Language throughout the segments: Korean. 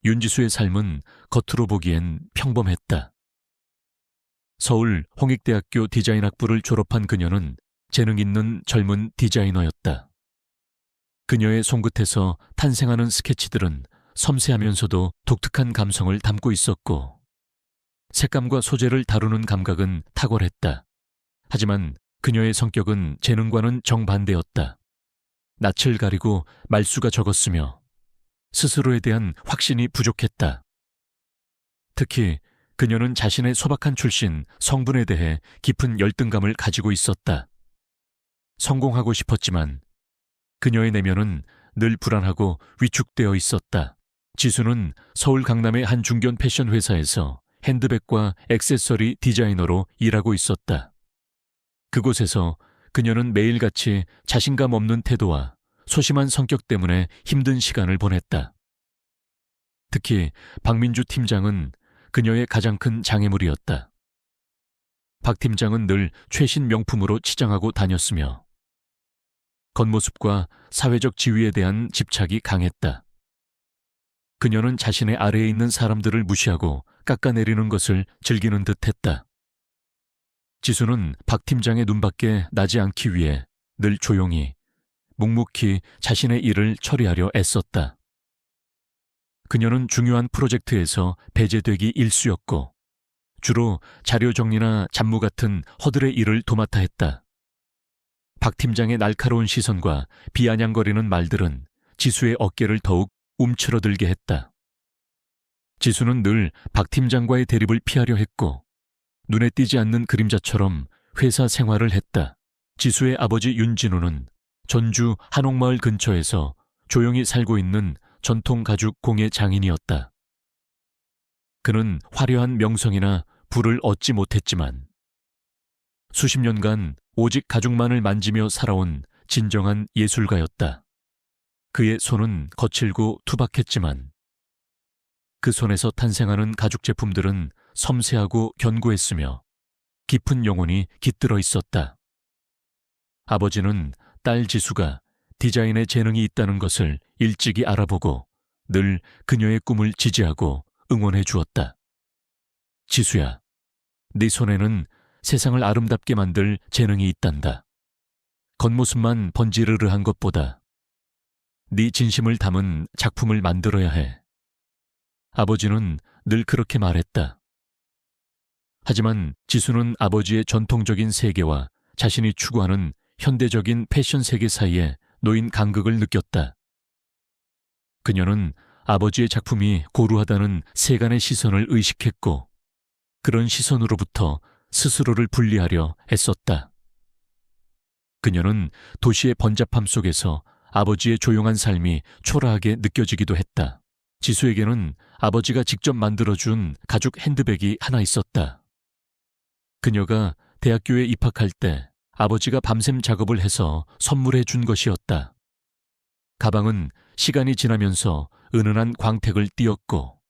윤지수의 삶은 겉으로 보기엔 평범했다. 서울 홍익대학교 디자인학부를 졸업한 그녀는 재능 있는 젊은 디자이너였다. 그녀의 손끝에서 탄생하는 스케치들은 섬세하면서도 독특한 감성을 담고 있었고, 색감과 소재를 다루는 감각은 탁월했다. 하지만 그녀의 성격은 재능과는 정반대였다. 낯을 가리고 말수가 적었으며 스스로에 대한 확신이 부족했다. 특히 그녀는 자신의 소박한 출신, 성분에 대해 깊은 열등감을 가지고 있었다. 성공하고 싶었지만 그녀의 내면은 늘 불안하고 위축되어 있었다. 지수는 서울 강남의 한 중견 패션 회사에서 핸드백과 액세서리 디자이너로 일하고 있었다. 그곳에서 그녀는 매일같이 자신감 없는 태도와 소심한 성격 때문에 힘든 시간을 보냈다. 특히 박민주 팀장은 그녀의 가장 큰 장애물이었다. 박 팀장은 늘 최신 명품으로 치장하고 다녔으며 겉모습과 사회적 지위에 대한 집착이 강했다. 그녀는 자신의 아래에 있는 사람들을 무시하고 깎아내리는 것을 즐기는 듯했다. 지수는 박 팀장의 눈밖에 나지 않기 위해 늘 조용히, 묵묵히 자신의 일을 처리하려 애썼다. 그녀는 중요한 프로젝트에서 배제되기 일쑤였고 주로 자료 정리나 잡무 같은 허들의 일을 도맡아 했다. 박 팀장의 날카로운 시선과 비아냥거리는 말들은 지수의 어깨를 더욱 움츠러들게 했다. 지수는 늘 박 팀장과의 대립을 피하려 했고 눈에 띄지 않는 그림자처럼 회사 생활을 했다. 지수의 아버지 윤진우는 전주 한옥마을 근처에서 조용히 살고 있는 전통 가죽 공예 장인이었다. 그는 화려한 명성이나 부를 얻지 못했지만 수십 년간 오직 가죽만을 만지며 살아온 진정한 예술가였다. 그의 손은 거칠고 투박했지만 그 손에서 탄생하는 가죽 제품들은 섬세하고 견고했으며 깊은 영혼이 깃들어 있었다. 아버지는 딸 지수가 디자인에 재능이 있다는 것을 일찍이 알아보고 늘 그녀의 꿈을 지지하고 응원해 주었다. 지수야, 네 손에는 세상을 아름답게 만들 재능이 있단다. 겉모습만 번지르르한 것보다 네 진심을 담은 작품을 만들어야 해. 아버지는 늘 그렇게 말했다. 하지만 지수는 아버지의 전통적인 세계와 자신이 추구하는 현대적인 패션 세계 사이에 놓인 간극을 느꼈다. 그녀는 아버지의 작품이 고루하다는 세간의 시선을 의식했고 그런 시선으로부터 스스로를 분리하려 애썼다. 그녀는 도시의 번잡함 속에서 아버지의 조용한 삶이 초라하게 느껴지기도 했다. 지수에게는 아버지가 직접 만들어준 가죽 핸드백이 하나 있었다. 그녀가 대학교에 입학할 때 아버지가 밤샘 작업을 해서 선물해 준 것이었다. 가방은 시간이 지나면서 은은한 광택을 띠었고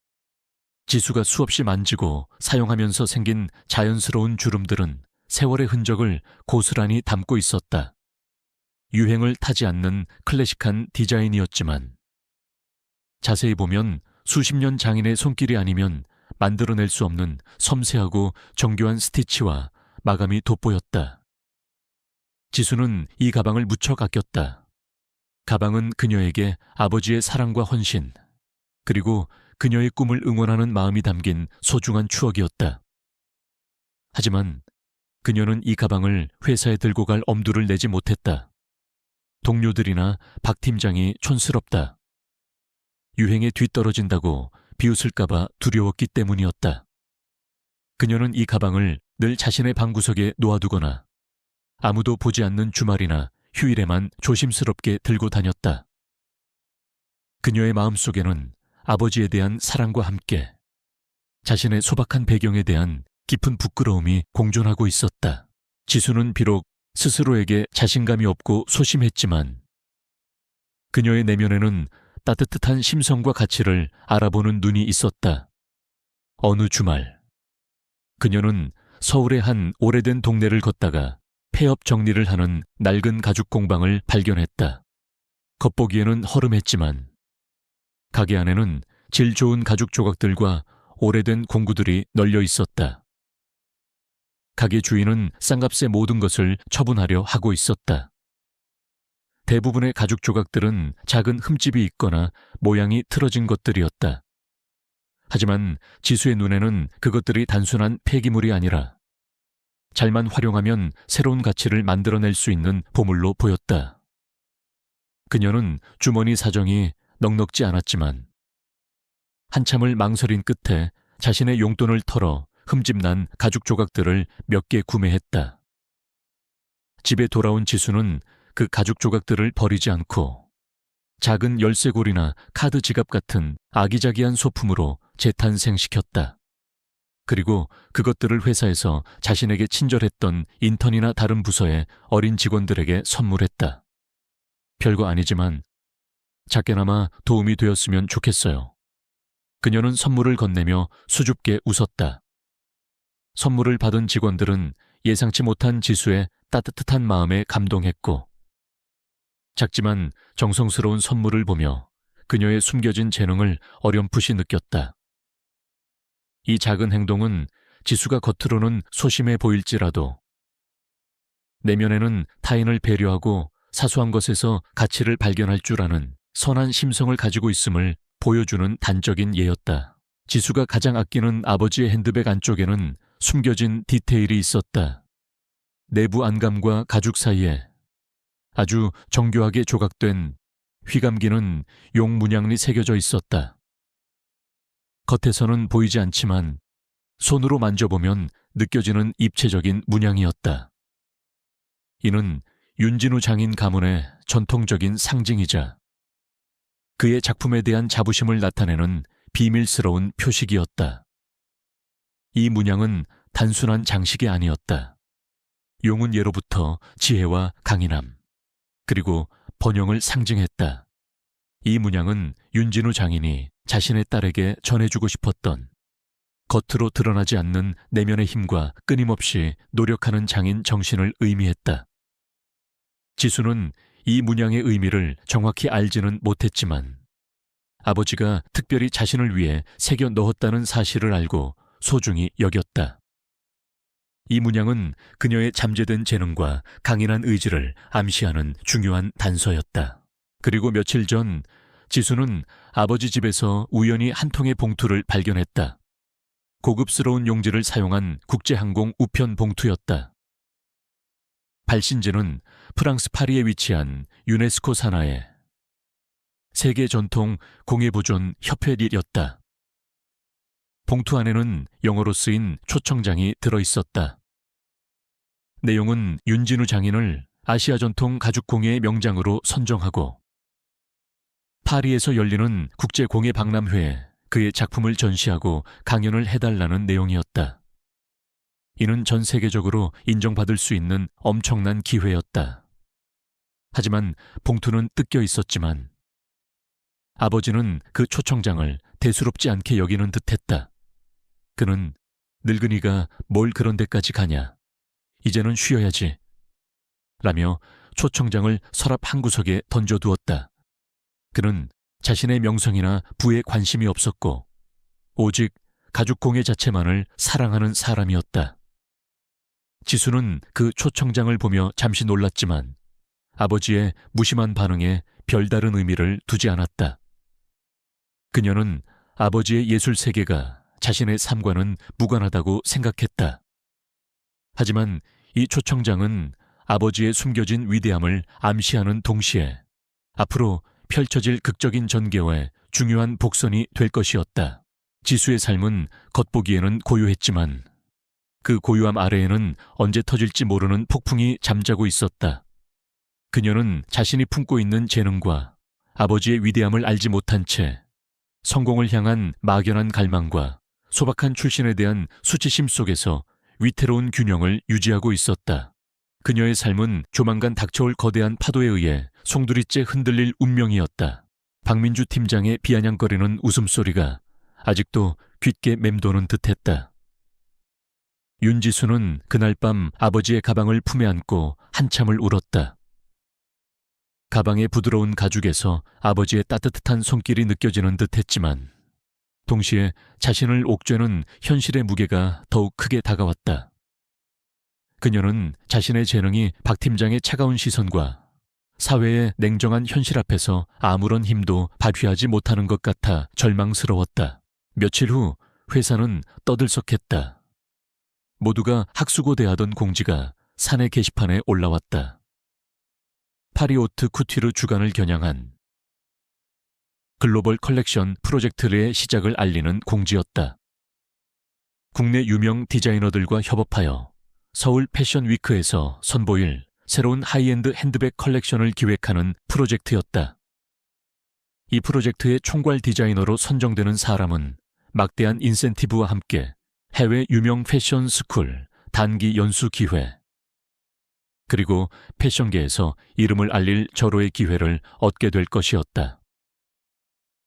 지수가 수없이 만지고 사용하면서 생긴 자연스러운 주름들은 세월의 흔적을 고스란히 담고 있었다. 유행을 타지 않는 클래식한 디자인이었지만 자세히 보면 수십 년 장인의 손길이 아니면 만들어낼 수 없는 섬세하고 정교한 스티치와 마감이 돋보였다. 지수는 이 가방을 무척 아꼈다. 가방은 그녀에게 아버지의 사랑과 헌신, 그리고 그녀의 꿈을 응원하는 마음이 담긴 소중한 추억이었다. 하지만 그녀는 이 가방을 회사에 들고 갈 엄두를 내지 못했다. 동료들이나 박 팀장이 촌스럽다. 유행에 뒤떨어진다고 비웃을까봐 두려웠기 때문이었다. 그녀는 이 가방을 늘 자신의 방구석에 놓아두거나 아무도 보지 않는 주말이나 휴일에만 조심스럽게 들고 다녔다. 그녀의 마음속에는 아버지에 대한 사랑과 함께 자신의 소박한 배경에 대한 깊은 부끄러움이 공존하고 있었다. 지수는 비록 스스로에게 자신감이 없고 소심했지만 그녀의 내면에는 따뜻한 심성과 가치를 알아보는 눈이 있었다. 어느 주말, 그녀는 서울의 한 오래된 동네를 걷다가 폐업 정리를 하는 낡은 가죽 공방을 발견했다. 겉보기에는 허름했지만 가게 안에는 질 좋은 가죽 조각들과 오래된 공구들이 널려 있었다. 가게 주인은 싼값에 모든 것을 처분하려 하고 있었다. 대부분의 가죽 조각들은 작은 흠집이 있거나 모양이 틀어진 것들이었다. 하지만 지수의 눈에는 그것들이 단순한 폐기물이 아니라 잘만 활용하면 새로운 가치를 만들어낼 수 있는 보물로 보였다. 그녀는 주머니 사정이 넉넉지 않았지만 한참을 망설인 끝에 자신의 용돈을 털어 흠집난 가죽 조각들을 몇 개 구매했다. 집에 돌아온 지수는 그 가죽 조각들을 버리지 않고 작은 열쇠고리나 카드 지갑 같은 아기자기한 소품으로 재탄생시켰다. 그리고 그것들을 회사에서 자신에게 친절했던 인턴이나 다른 부서의 어린 직원들에게 선물했다. 별거 아니지만 작게나마 도움이 되었으면 좋겠어요. 그녀는 선물을 건네며 수줍게 웃었다. 선물을 받은 직원들은 예상치 못한 지수의 따뜻한 마음에 감동했고 작지만 정성스러운 선물을 보며 그녀의 숨겨진 재능을 어렴풋이 느꼈다. 이 작은 행동은 지수가 겉으로는 소심해 보일지라도 내면에는 타인을 배려하고 사소한 것에서 가치를 발견할 줄 아는 선한 심성을 가지고 있음을 보여주는 단적인 예였다. 지수가 가장 아끼는 아버지의 핸드백 안쪽에는 숨겨진 디테일이 있었다. 내부 안감과 가죽 사이에 아주 정교하게 조각된 휘감기는 용 문양이 새겨져 있었다. 겉에서는 보이지 않지만 손으로 만져보면 느껴지는 입체적인 문양이었다. 이는 윤진우 장인 가문의 전통적인 상징이자 그의 작품에 대한 자부심을 나타내는 비밀스러운 표식이었다. 이 문양은 단순한 장식이 아니었다. 용은 예로부터 지혜와 강인함, 그리고 번영을 상징했다. 이 문양은 윤진우 장인이 자신의 딸에게 전해주고 싶었던 겉으로 드러나지 않는 내면의 힘과 끊임없이 노력하는 장인 정신을 의미했다. 지수는 이 문양의 의미를 정확히 알지는 못했지만 아버지가 특별히 자신을 위해 새겨 넣었다는 사실을 알고 소중히 여겼다. 이 문양은 그녀의 잠재된 재능과 강인한 의지를 암시하는 중요한 단서였다. 그리고 며칠 전 지수는 아버지 집에서 우연히 한 통의 봉투를 발견했다. 고급스러운 용지를 사용한 국제항공 우편 봉투였다. 발신지는 프랑스 파리에 위치한 유네스코 산하의 세계 전통 공예보존 협회이었다. 봉투 안에는 영어로 쓰인 초청장이 들어있었다. 내용은 윤진우 장인을 아시아 전통 가죽공예의 명장으로 선정하고 파리에서 열리는 국제공예 박람회에 그의 작품을 전시하고 강연을 해달라는 내용이었다. 이는 전 세계적으로 인정받을 수 있는 엄청난 기회였다. 하지만 봉투는 뜯겨 있었지만 아버지는 그 초청장을 대수롭지 않게 여기는 듯했다. 그는 늙은이가 뭘 그런 데까지 가냐, 이제는 쉬어야지 라며 초청장을 서랍 한 구석에 던져두었다. 그는 자신의 명성이나 부에 관심이 없었고 오직 가죽공예 자체만을 사랑하는 사람이었다. 지수는 그 초청장을 보며 잠시 놀랐지만 아버지의 무심한 반응에 별다른 의미를 두지 않았다. 그녀는 아버지의 예술 세계가 자신의 삶과는 무관하다고 생각했다. 하지만 이 초청장은 아버지의 숨겨진 위대함을 암시하는 동시에 앞으로 펼쳐질 극적인 전개와의 중요한 복선이 될 것이었다. 지수의 삶은 겉보기에는 고요했지만 그 고요함 아래에는 언제 터질지 모르는 폭풍이 잠자고 있었다. 그녀는 자신이 품고 있는 재능과 아버지의 위대함을 알지 못한 채 성공을 향한 막연한 갈망과 소박한 출신에 대한 수치심 속에서 위태로운 균형을 유지하고 있었다. 그녀의 삶은 조만간 닥쳐올 거대한 파도에 의해 송두리째 흔들릴 운명이었다. 박민주 팀장의 비아냥거리는 웃음소리가 아직도 귓게 맴도는 듯했다. 윤지수는 그날 밤 아버지의 가방을 품에 안고 한참을 울었다. 가방의 부드러운 가죽에서 아버지의 따뜻한 손길이 느껴지는 듯했지만 동시에 자신을 옥죄는 현실의 무게가 더욱 크게 다가왔다. 그녀는 자신의 재능이 박 팀장의 차가운 시선과 사회의 냉정한 현실 앞에서 아무런 힘도 발휘하지 못하는 것 같아 절망스러웠다. 며칠 후 회사는 떠들썩했다. 모두가 학수고대하던 공지가 사내 게시판에 올라왔다. 파리오트 쿠티르 주간을 겨냥한 글로벌 컬렉션 프로젝트의 시작을 알리는 공지였다. 국내 유명 디자이너들과 협업하여 서울 패션 위크에서 선보일 새로운 하이엔드 핸드백 컬렉션을 기획하는 프로젝트였다. 이 프로젝트의 총괄 디자이너로 선정되는 사람은 막대한 인센티브와 함께 해외 유명 패션 스쿨 단기 연수 기회, 그리고 패션계에서 이름을 알릴 절호의 기회를 얻게 될 것이었다.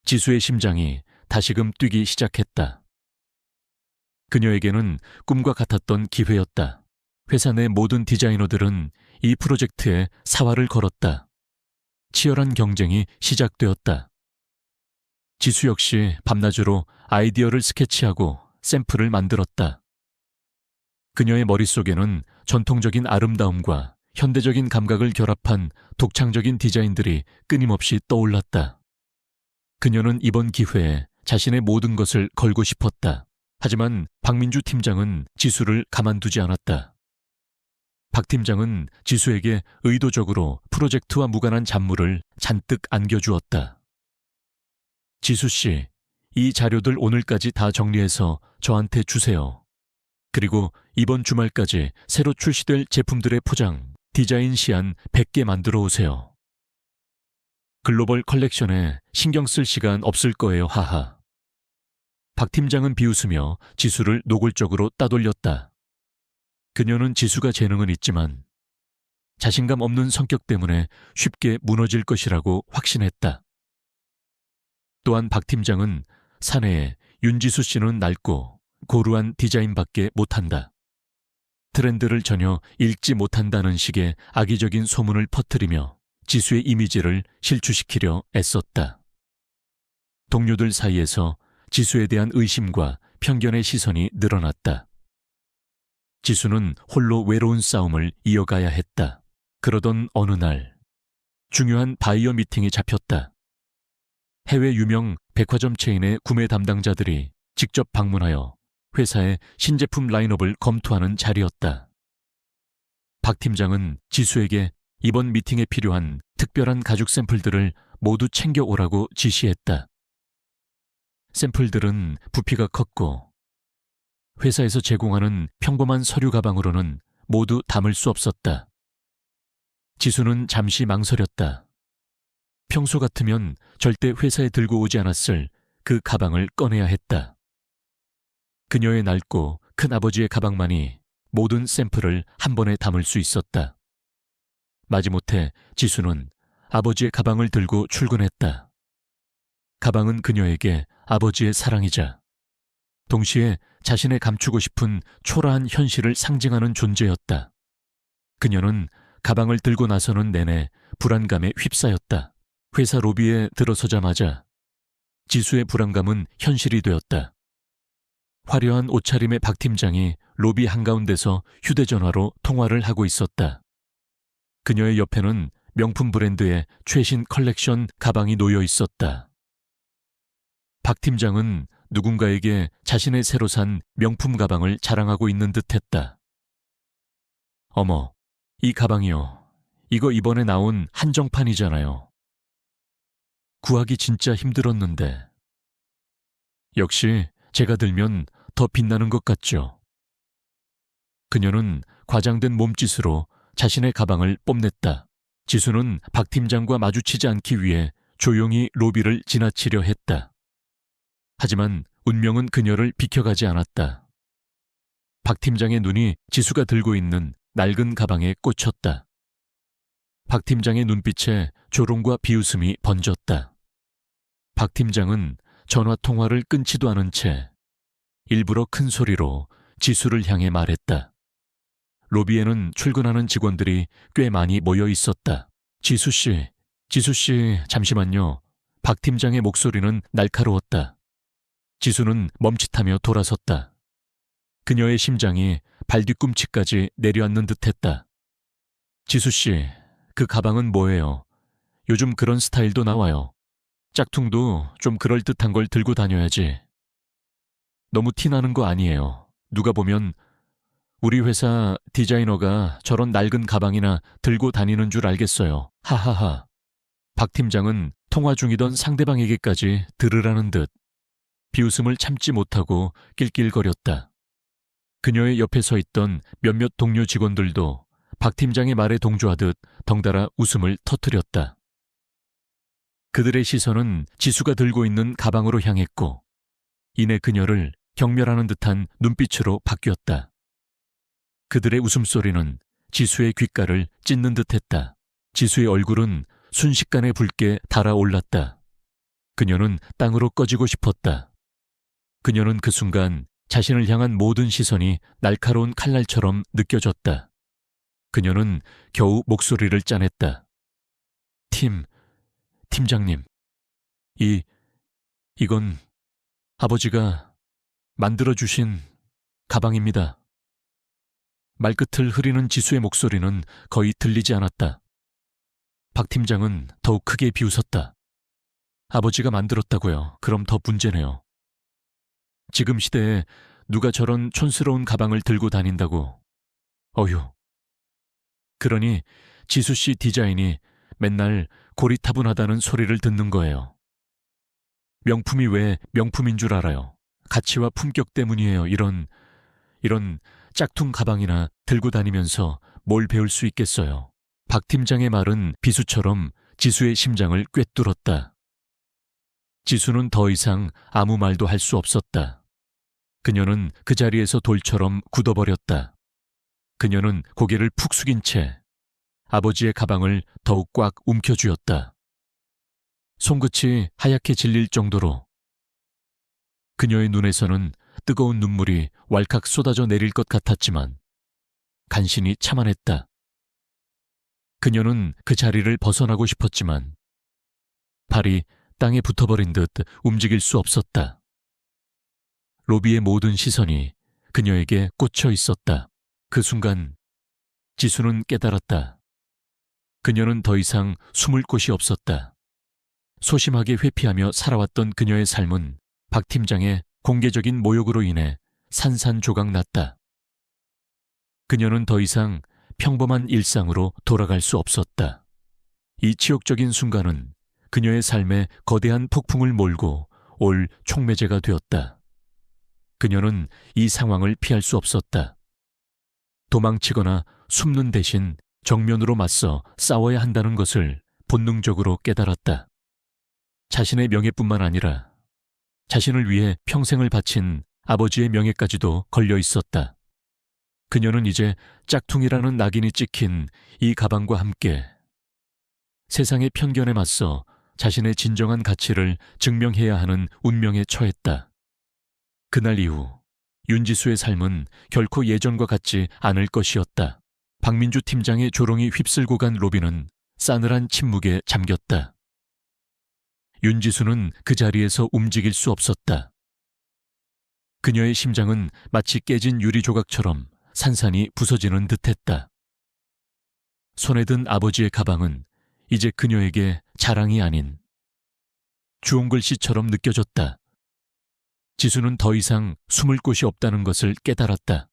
지수의 심장이 다시금 뛰기 시작했다. 그녀에게는 꿈과 같았던 기회였다. 회사 내 모든 디자이너들은 이 프로젝트에 사활을 걸었다. 치열한 경쟁이 시작되었다. 지수 역시 밤낮으로 아이디어를 스케치하고 샘플을 만들었다. 그녀의 머릿속에는 전통적인 아름다움과 현대적인 감각을 결합한 독창적인 디자인들이 끊임없이 떠올랐다. 그녀는 이번 기회에 자신의 모든 것을 걸고 싶었다. 하지만 박민주 팀장은 지수를 가만두지 않았다. 박 팀장은 지수에게 의도적으로 프로젝트와 무관한 잡무를 잔뜩 안겨주었다. 지수 씨, 이 자료들 오늘까지 다 정리해서 저한테 주세요. 그리고 이번 주말까지 새로 출시될 제품들의 포장, 디자인 시안 100개 만들어 오세요. 글로벌 컬렉션에 신경 쓸 시간 없을 거예요, 하하. 박 팀장은 비웃으며 지수를 노골적으로 따돌렸다. 그녀는 지수가 재능은 있지만 자신감 없는 성격 때문에 쉽게 무너질 것이라고 확신했다. 또한 박 팀장은 사내에 윤지수 씨는 낡고 고루한 디자인밖에 못한다. 트렌드를 전혀 읽지 못한다는 식의 악의적인 소문을 퍼뜨리며 지수의 이미지를 실추시키려 애썼다. 동료들 사이에서 지수에 대한 의심과 편견의 시선이 늘어났다. 지수는 홀로 외로운 싸움을 이어가야 했다. 그러던 어느 날 중요한 바이어 미팅이 잡혔다. 해외 유명 백화점 체인의 구매 담당자들이 직접 방문하여 회사의 신제품 라인업을 검토하는 자리였다. 박 팀장은 지수에게 이번 미팅에 필요한 특별한 가죽 샘플들을 모두 챙겨오라고 지시했다. 샘플들은 부피가 컸고 회사에서 제공하는 평범한 서류 가방으로는 모두 담을 수 없었다. 지수는 잠시 망설였다. 평소 같으면 절대 회사에 들고 오지 않았을 그 가방을 꺼내야 했다. 그녀의 낡고 큰 아버지의 가방만이 모든 샘플을 한 번에 담을 수 있었다. 마지못해 지수는 아버지의 가방을 들고 출근했다. 가방은 그녀에게 아버지의 사랑이자 동시에 자신의 감추고 싶은 초라한 현실을 상징하는 존재였다. 그녀는 가방을 들고 나서는 내내 불안감에 휩싸였다. 회사 로비에 들어서자마자 지수의 불안감은 현실이 되었다. 화려한 옷차림의 박 팀장이 로비 한가운데서 휴대전화로 통화를 하고 있었다. 그녀의 옆에는 명품 브랜드의 최신 컬렉션 가방이 놓여 있었다. 박 팀장은 누군가에게 자신의 새로 산 명품 가방을 자랑하고 있는 듯했다. 어머, 이 가방이요. 이거 이번에 나온 한정판이잖아요. 구하기 진짜 힘들었는데. 역시 제가 들면 더 빛나는 것 같죠. 그녀는 과장된 몸짓으로 자신의 가방을 뽐냈다. 지수는 박 팀장과 마주치지 않기 위해 조용히 로비를 지나치려 했다. 하지만 운명은 그녀를 비켜가지 않았다. 박 팀장의 눈이 지수가 들고 있는 낡은 가방에 꽂혔다. 박 팀장의 눈빛에 조롱과 비웃음이 번졌다. 박 팀장은 전화 통화를 끊지도 않은 채 일부러 큰 소리로 지수를 향해 말했다. 로비에는 출근하는 직원들이 꽤 많이 모여 있었다. 지수 씨, 잠시만요. 박 팀장의 목소리는 날카로웠다. 지수는 멈칫하며 돌아섰다. 그녀의 심장이 발 뒤꿈치까지 내려앉는 듯했다. 지수씨, 그 가방은 뭐예요? 요즘 그런 스타일도 나와요. 짝퉁도 좀 그럴듯한 걸 들고 다녀야지. 너무 티나는 거 아니에요. 누가 보면 우리 회사 디자이너가 저런 낡은 가방이나 들고 다니는 줄 알겠어요. 하하하. 박 팀장은 통화 중이던 상대방에게까지 들으라는 듯 비웃음을 참지 못하고 낄낄거렸다. 그녀의 옆에 서 있던 몇몇 동료 직원들도 박 팀장의 말에 동조하듯 덩달아 웃음을 터뜨렸다. 그들의 시선은 지수가 들고 있는 가방으로 향했고 이내 그녀를 경멸하는 듯한 눈빛으로 바뀌었다. 그들의 웃음소리는 지수의 귓가를 찢는 듯했다. 지수의 얼굴은 순식간에 붉게 달아올랐다. 그녀는 땅으로 꺼지고 싶었다. 그녀는 그 순간 자신을 향한 모든 시선이 날카로운 칼날처럼 느껴졌다. 그녀는 겨우 목소리를 짜냈다. 팀장님. 이건 아버지가 만들어주신 가방입니다. 말끝을 흐리는 지수의 목소리는 거의 들리지 않았다. 박 팀장은 더욱 크게 비웃었다. 아버지가 만들었다고요. 그럼 더 문제네요. 지금 시대에 누가 저런 촌스러운 가방을 들고 다닌다고. 어휴. 그러니 지수 씨 디자인이 맨날 고리타분하다는 소리를 듣는 거예요. 명품이 왜 명품인 줄 알아요. 가치와 품격 때문이에요. 이런 짝퉁 가방이나 들고 다니면서 뭘 배울 수 있겠어요. 박 팀장의 말은 비수처럼 지수의 심장을 꿰뚫었다. 지수는 더 이상 아무 말도 할 수 없었다. 그녀는 그 자리에서 돌처럼 굳어버렸다. 그녀는 고개를 푹 숙인 채 아버지의 가방을 더욱 꽉 움켜쥐었다. 손끝이 하얗게 질릴 정도로. 그녀의 눈에서는 뜨거운 눈물이 왈칵 쏟아져 내릴 것 같았지만 간신히 참아냈다. 그녀는 그 자리를 벗어나고 싶었지만 발이 땅에 붙어버린 듯 움직일 수 없었다. 로비의 모든 시선이 그녀에게 꽂혀 있었다. 그 순간 지수는 깨달았다. 그녀는 더 이상 숨을 곳이 없었다. 소심하게 회피하며 살아왔던 그녀의 삶은 박 팀장의 공개적인 모욕으로 인해 산산조각 났다. 그녀는 더 이상 평범한 일상으로 돌아갈 수 없었다. 이 치욕적인 순간은 그녀의 삶에 거대한 폭풍을 몰고 올 촉매제가 되었다. 그녀는 이 상황을 피할 수 없었다. 도망치거나 숨는 대신 정면으로 맞서 싸워야 한다는 것을 본능적으로 깨달았다. 자신의 명예뿐만 아니라 자신을 위해 평생을 바친 아버지의 명예까지도 걸려 있었다. 그녀는 이제 짝퉁이라는 낙인이 찍힌 이 가방과 함께 세상의 편견에 맞서 자신의 진정한 가치를 증명해야 하는 운명에 처했다. 그날 이후 윤지수의 삶은 결코 예전과 같지 않을 것이었다. 박민주 팀장의 조롱이 휩쓸고 간 로비는 싸늘한 침묵에 잠겼다. 윤지수는 그 자리에서 움직일 수 없었다. 그녀의 심장은 마치 깨진 유리 조각처럼 산산이 부서지는 듯했다. 손에 든 아버지의 가방은 이제 그녀에게 자랑이 아닌 주홍글씨처럼 느껴졌다. 지수는 더 이상 숨을 곳이 없다는 것을 깨달았다.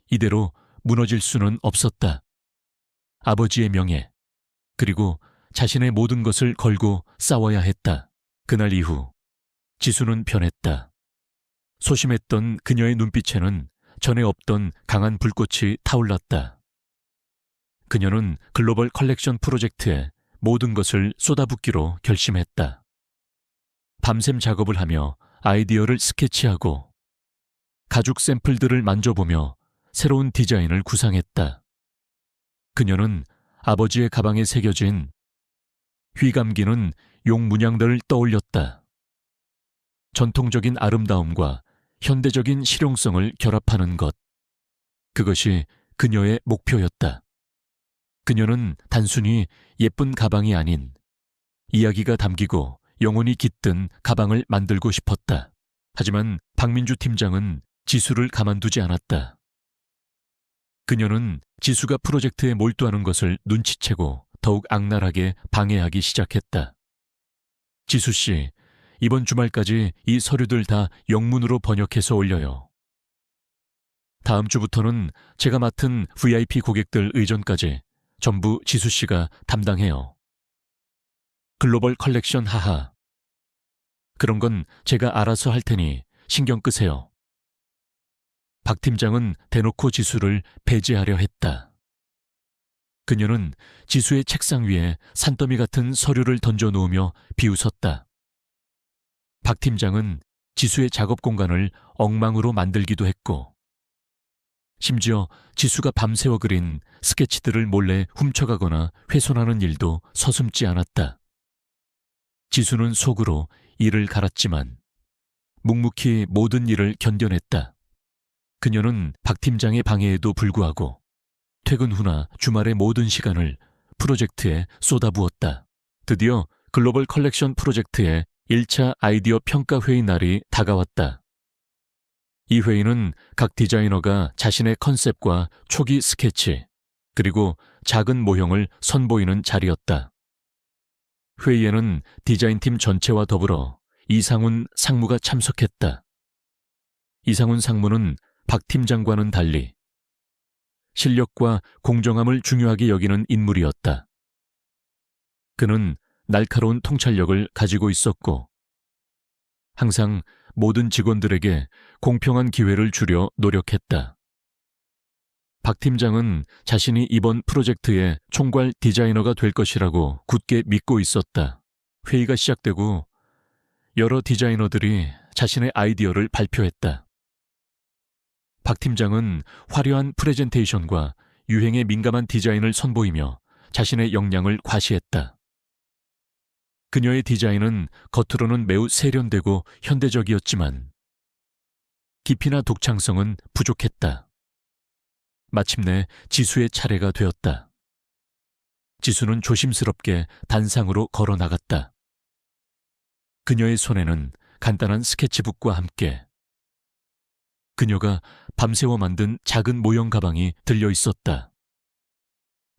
이대로 무너질 수는 없었다. 아버지의 명예, 그리고 자신의 모든 것을 걸고 싸워야 했다. 그날 이후 지수는 변했다. 소심했던 그녀의 눈빛에는 전에 없던 강한 불꽃이 타올랐다. 그녀는 글로벌 컬렉션 프로젝트에 모든 것을 쏟아붓기로 결심했다. 밤샘 작업을 하며 아이디어를 스케치하고 가죽 샘플들을 만져보며 새로운 디자인을 구상했다. 그녀는 아버지의 가방에 새겨진 휘감기는 용 문양들을 떠올렸다. 전통적인 아름다움과 현대적인 실용성을 결합하는 것. 그것이 그녀의 목표였다. 그녀는 단순히 예쁜 가방이 아닌 이야기가 담기고 영혼이 깃든 가방을 만들고 싶었다. 하지만 박민주 팀장은 지수를 가만두지 않았다. 그녀는 지수가 프로젝트에 몰두하는 것을 눈치채고 더욱 악랄하게 방해하기 시작했다. 지수 씨, 이번 주말까지 이 서류들 다 영문으로 번역해서 올려요. 다음 주부터는 제가 맡은 VIP 고객들 의전까지 전부 지수 씨가 담당해요. 글로벌 컬렉션 하하. 그런 건 제가 알아서 할 테니 신경 끄세요. 박 팀장은 대놓고 지수를 배제하려 했다. 그녀는 지수의 책상 위에 산더미 같은 서류를 던져놓으며 비웃었다. 박 팀장은 지수의 작업 공간을 엉망으로 만들기도 했고, 심지어 지수가 밤새워 그린 스케치들을 몰래 훔쳐가거나 훼손하는 일도 서슴지 않았다. 지수는 속으로 이를 갈았지만 묵묵히 모든 일을 견뎌냈다. 그녀는 박 팀장의 방해에도 불구하고 퇴근 후나 주말의 모든 시간을 프로젝트에 쏟아부었다. 드디어 글로벌 컬렉션 프로젝트의 1차 아이디어 평가 회의 날이 다가왔다. 이 회의는 각 디자이너가 자신의 컨셉과 초기 스케치, 그리고 작은 모형을 선보이는 자리였다. 회의에는 디자인팀 전체와 더불어 이상훈 상무가 참석했다. 이상훈 상무는 박 팀장과는 달리 실력과 공정함을 중요하게 여기는 인물이었다. 그는 날카로운 통찰력을 가지고 있었고, 항상 모든 직원들에게 공평한 기회를 주려 노력했다. 박 팀장은 자신이 이번 프로젝트의 총괄 디자이너가 될 것이라고 굳게 믿고 있었다. 회의가 시작되고 여러 디자이너들이 자신의 아이디어를 발표했다. 박 팀장은 화려한 프레젠테이션과 유행에 민감한 디자인을 선보이며 자신의 역량을 과시했다. 그녀의 디자인은 겉으로는 매우 세련되고 현대적이었지만 깊이나 독창성은 부족했다. 마침내 지수의 차례가 되었다. 지수는 조심스럽게 단상으로 걸어 나갔다. 그녀의 손에는 간단한 스케치북과 함께 그녀가 밤새워 만든 작은 모형 가방이 들려 있었다.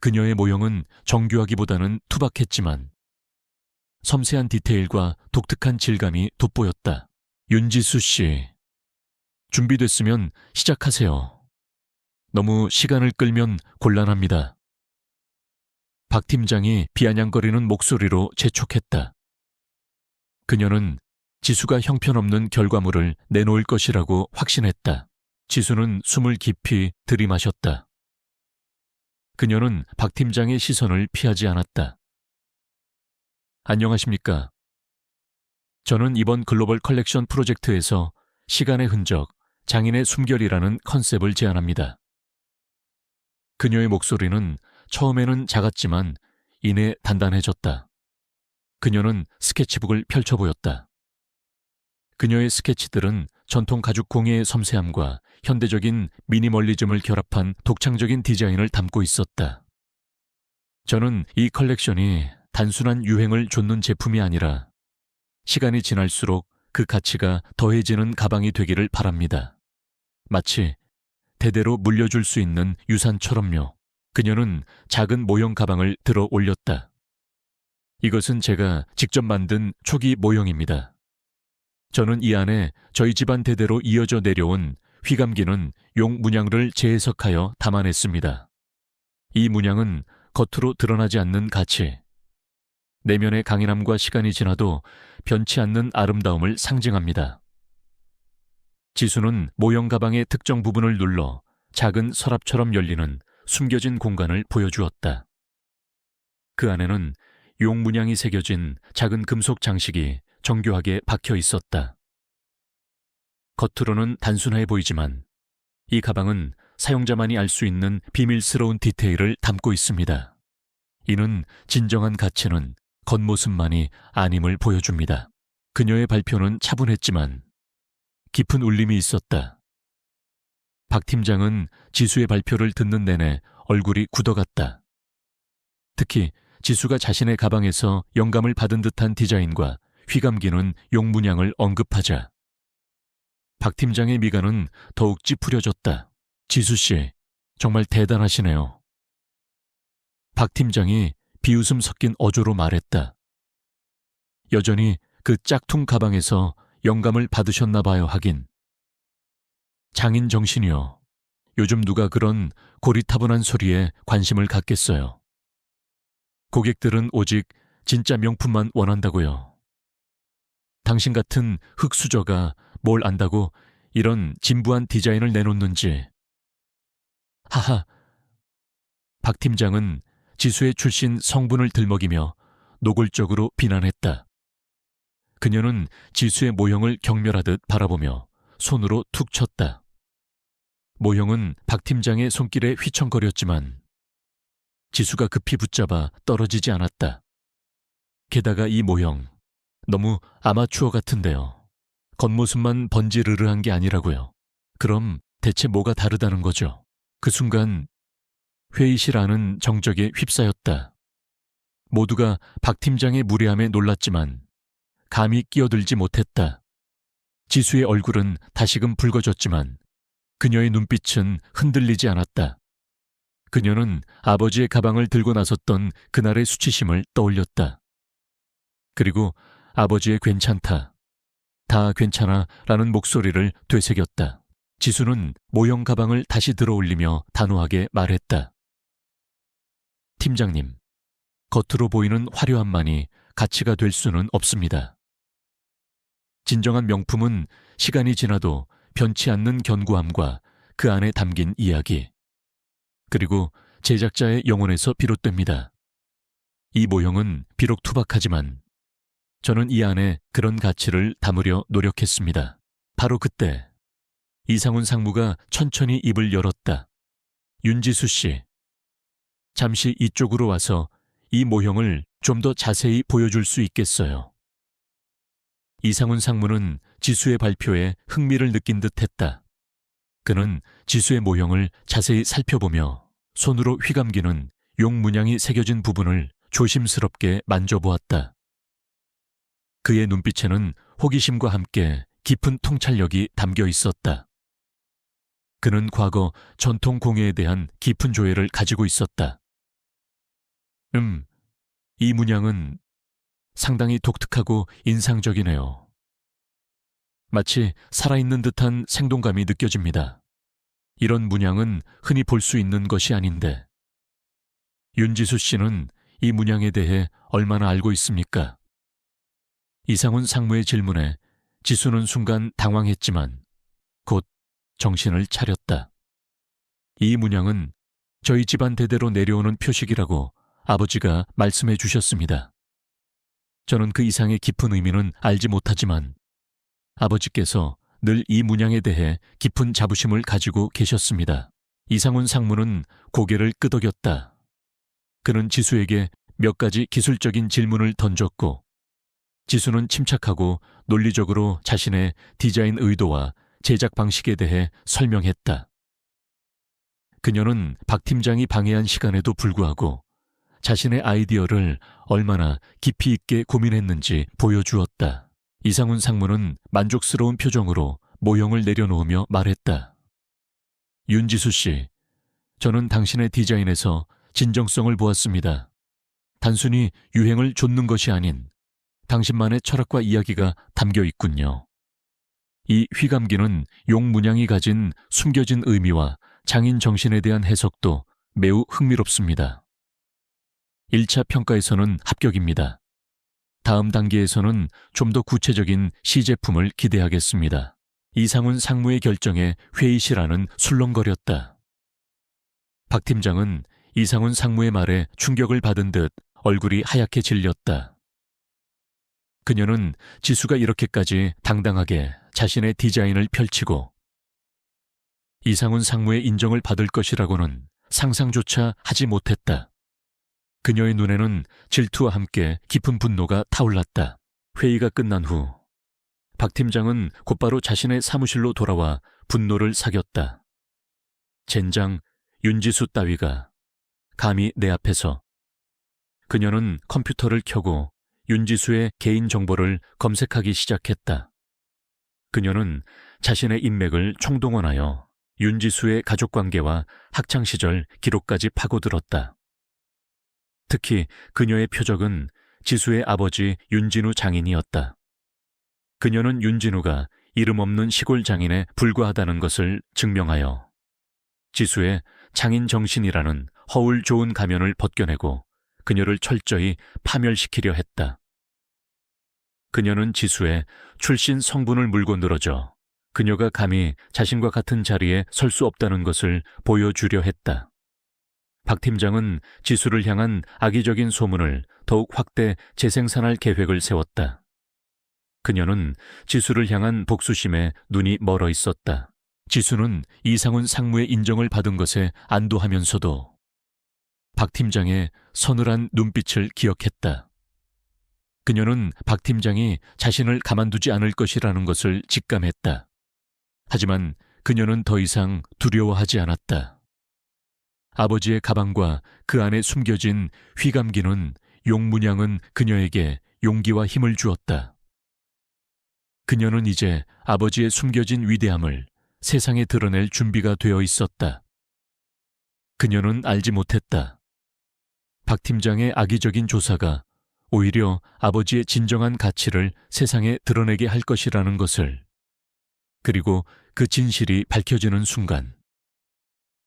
그녀의 모형은 정교하기보다는 투박했지만 섬세한 디테일과 독특한 질감이 돋보였다. 윤지수 씨, 준비됐으면 시작하세요. 너무 시간을 끌면 곤란합니다. 박 팀장이 비아냥거리는 목소리로 재촉했다. 그녀는 지수가 형편없는 결과물을 내놓을 것이라고 확신했다. 지수는 숨을 깊이 들이마셨다. 그녀는 박 팀장의 시선을 피하지 않았다. 안녕하십니까. 저는 이번 글로벌 컬렉션 프로젝트에서 시간의 흔적, 장인의 숨결이라는 컨셉을 제안합니다. 그녀의 목소리는 처음에는 작았지만 이내 단단해졌다. 그녀는 스케치북을 펼쳐 보였다. 그녀의 스케치들은 전통 가죽 공예의 섬세함과 현대적인 미니멀리즘을 결합한 독창적인 디자인을 담고 있었다. 저는 이 컬렉션이 단순한 유행을 좇는 제품이 아니라 시간이 지날수록 그 가치가 더해지는 가방이 되기를 바랍니다. 마치 대대로 물려줄 수 있는 유산처럼요. 그녀는 작은 모형 가방을 들어 올렸다. 이것은 제가 직접 만든 초기 모형입니다. 저는 이 안에 저희 집안 대대로 이어져 내려온 휘감기는 용 문양을 재해석하여 담아냈습니다. 이 문양은 겉으로 드러나지 않는 가치, 내면의 강인함과 시간이 지나도 변치 않는 아름다움을 상징합니다. 지수는 모형 가방의 특정 부분을 눌러 작은 서랍처럼 열리는 숨겨진 공간을 보여주었다. 그 안에는 용 문양이 새겨진 작은 금속 장식이 정교하게 박혀 있었다. 겉으로는 단순해 보이지만 이 가방은 사용자만이 알 수 있는 비밀스러운 디테일을 담고 있습니다. 이는 진정한 가치는 겉모습만이 아님을 보여줍니다. 그녀의 발표는 차분했지만 깊은 울림이 있었다. 박 팀장은 지수의 발표를 듣는 내내 얼굴이 굳어갔다. 특히 지수가 자신의 가방에서 영감을 받은 듯한 디자인과 휘감기는 용 문양을 언급하자 박 팀장의 미간은 더욱 찌푸려졌다. 지수 씨, 정말 대단하시네요. 박 팀장이 비웃음 섞인 어조로 말했다. 여전히 그 짝퉁 가방에서 영감을 받으셨나 봐요 하긴. 장인 정신이요. 요즘 누가 그런 고리타분한 소리에 관심을 갖겠어요. 고객들은 오직 진짜 명품만 원한다고요. 당신 같은 흙수저가 뭘 안다고 이런 진부한 디자인을 내놓는지. 하하. 박 팀장은 지수의 출신 성분을 들먹이며 노골적으로 비난했다. 그녀는 지수의 모형을 경멸하듯 바라보며 손으로 툭 쳤다. 모형은 박 팀장의 손길에 휘청거렸지만 지수가 급히 붙잡아 떨어지지 않았다. 게다가 이 모형, 너무 아마추어 같은데요. 겉모습만 번지르르한 게 아니라고요. 그럼 대체 뭐가 다르다는 거죠? 그 순간 회의실 안은 정적에 휩싸였다. 모두가 박 팀장의 무례함에 놀랐지만 감히 끼어들지 못했다. 지수의 얼굴은 다시금 붉어졌지만 그녀의 눈빛은 흔들리지 않았다. 그녀는 아버지의 가방을 들고 나섰던 그날의 수치심을 떠올렸다. 그리고 아버지의 괜찮다, 다 괜찮아 라는 목소리를 되새겼다. 지수는 모형 가방을 다시 들어올리며 단호하게 말했다. 팀장님, 겉으로 보이는 화려함만이 가치가 될 수는 없습니다. 진정한 명품은 시간이 지나도 변치 않는 견고함과 그 안에 담긴 이야기, 그리고 제작자의 영혼에서 비롯됩니다. 이 모형은 비록 투박하지만 저는 이 안에 그런 가치를 담으려 노력했습니다. 바로 그때 이상훈 상무가 천천히 입을 열었다. 윤지수 씨, 잠시 이쪽으로 와서 이 모형을 좀 더 자세히 보여줄 수 있겠어요? 이상훈 상무는 지수의 발표에 흥미를 느낀 듯 했다. 그는 지수의 모형을 자세히 살펴보며 손으로 휘감기는 용 문양이 새겨진 부분을 조심스럽게 만져보았다. 그의 눈빛에는 호기심과 함께 깊은 통찰력이 담겨 있었다. 그는 과거 전통 공예에 대한 깊은 조예를 가지고 있었다. 이 문양은 상당히 독특하고 인상적이네요. 마치 살아있는 듯한 생동감이 느껴집니다. 이런 문양은 흔히 볼 수 있는 것이 아닌데. 윤지수 씨는 이 문양에 대해 얼마나 알고 있습니까? 이상훈 상무의 질문에 지수는 순간 당황했지만 곧 정신을 차렸다. 이 문양은 저희 집안 대대로 내려오는 표식이라고 아버지가 말씀해 주셨습니다. 저는 그 이상의 깊은 의미는 알지 못하지만 아버지께서 늘 이 문양에 대해 깊은 자부심을 가지고 계셨습니다. 이상훈 상무는 고개를 끄덕였다. 그는 지수에게 몇 가지 기술적인 질문을 던졌고 지수는 침착하고 논리적으로 자신의 디자인 의도와 제작 방식에 대해 설명했다. 그녀는 박 팀장이 방해한 시간에도 불구하고 자신의 아이디어를 얼마나 깊이 있게 고민했는지 보여주었다. 이상훈 상무는 만족스러운 표정으로 모형을 내려놓으며 말했다. 윤지수 씨, 저는 당신의 디자인에서 진정성을 보았습니다. 단순히 유행을 좇는 것이 아닌 당신만의 철학과 이야기가 담겨 있군요. 이 휘감기는 용 문양이 가진 숨겨진 의미와 장인 정신에 대한 해석도 매우 흥미롭습니다. 1차 평가에서는 합격입니다. 다음 단계에서는 좀 더 구체적인 시제품을 기대하겠습니다. 이상훈 상무의 결정에 회의실 안은 술렁거렸다. 박 팀장은 이상훈 상무의 말에 충격을 받은 듯 얼굴이 하얗게 질렸다. 그녀는 지수가 이렇게까지 당당하게 자신의 디자인을 펼치고 이상훈 상무의 인정을 받을 것이라고는 상상조차 하지 못했다. 그녀의 눈에는 질투와 함께 깊은 분노가 타올랐다. 회의가 끝난 후 박 팀장은 곧바로 자신의 사무실로 돌아와 분노를 사겼다. 젠장 윤지수 따위가 감히 내 앞에서. 그녀는 컴퓨터를 켜고 윤지수의 개인 정보를 검색하기 시작했다. 그녀는 자신의 인맥을 총동원하여 윤지수의 가족관계와 학창시절 기록까지 파고들었다. 특히 그녀의 표적은 지수의 아버지 윤진우 장인이었다. 그녀는 윤진우가 이름 없는 시골 장인에 불과하다는 것을 증명하여 지수의 장인 정신이라는 허울 좋은 가면을 벗겨내고 그녀를 철저히 파멸시키려 했다. 그녀는 지수의 출신 성분을 물고 늘어져 그녀가 감히 자신과 같은 자리에 설 수 없다는 것을 보여주려 했다. 박 팀장은 지수를 향한 악의적인 소문을 더욱 확대 재생산할 계획을 세웠다. 그녀는 지수를 향한 복수심에 눈이 멀어 있었다. 지수는 이상훈 상무의 인정을 받은 것에 안도하면서도 박 팀장의 서늘한 눈빛을 기억했다. 그녀는 박 팀장이 자신을 가만두지 않을 것이라는 것을 직감했다. 하지만 그녀는 더 이상 두려워하지 않았다. 아버지의 가방과 그 안에 숨겨진 휘감기는 용문양은 그녀에게 용기와 힘을 주었다. 그녀는 이제 아버지의 숨겨진 위대함을 세상에 드러낼 준비가 되어 있었다. 그녀는 알지 못했다. 박 팀장의 악의적인 조사가 오히려 아버지의 진정한 가치를 세상에 드러내게 할 것이라는 것을, 그리고 그 진실이 밝혀지는 순간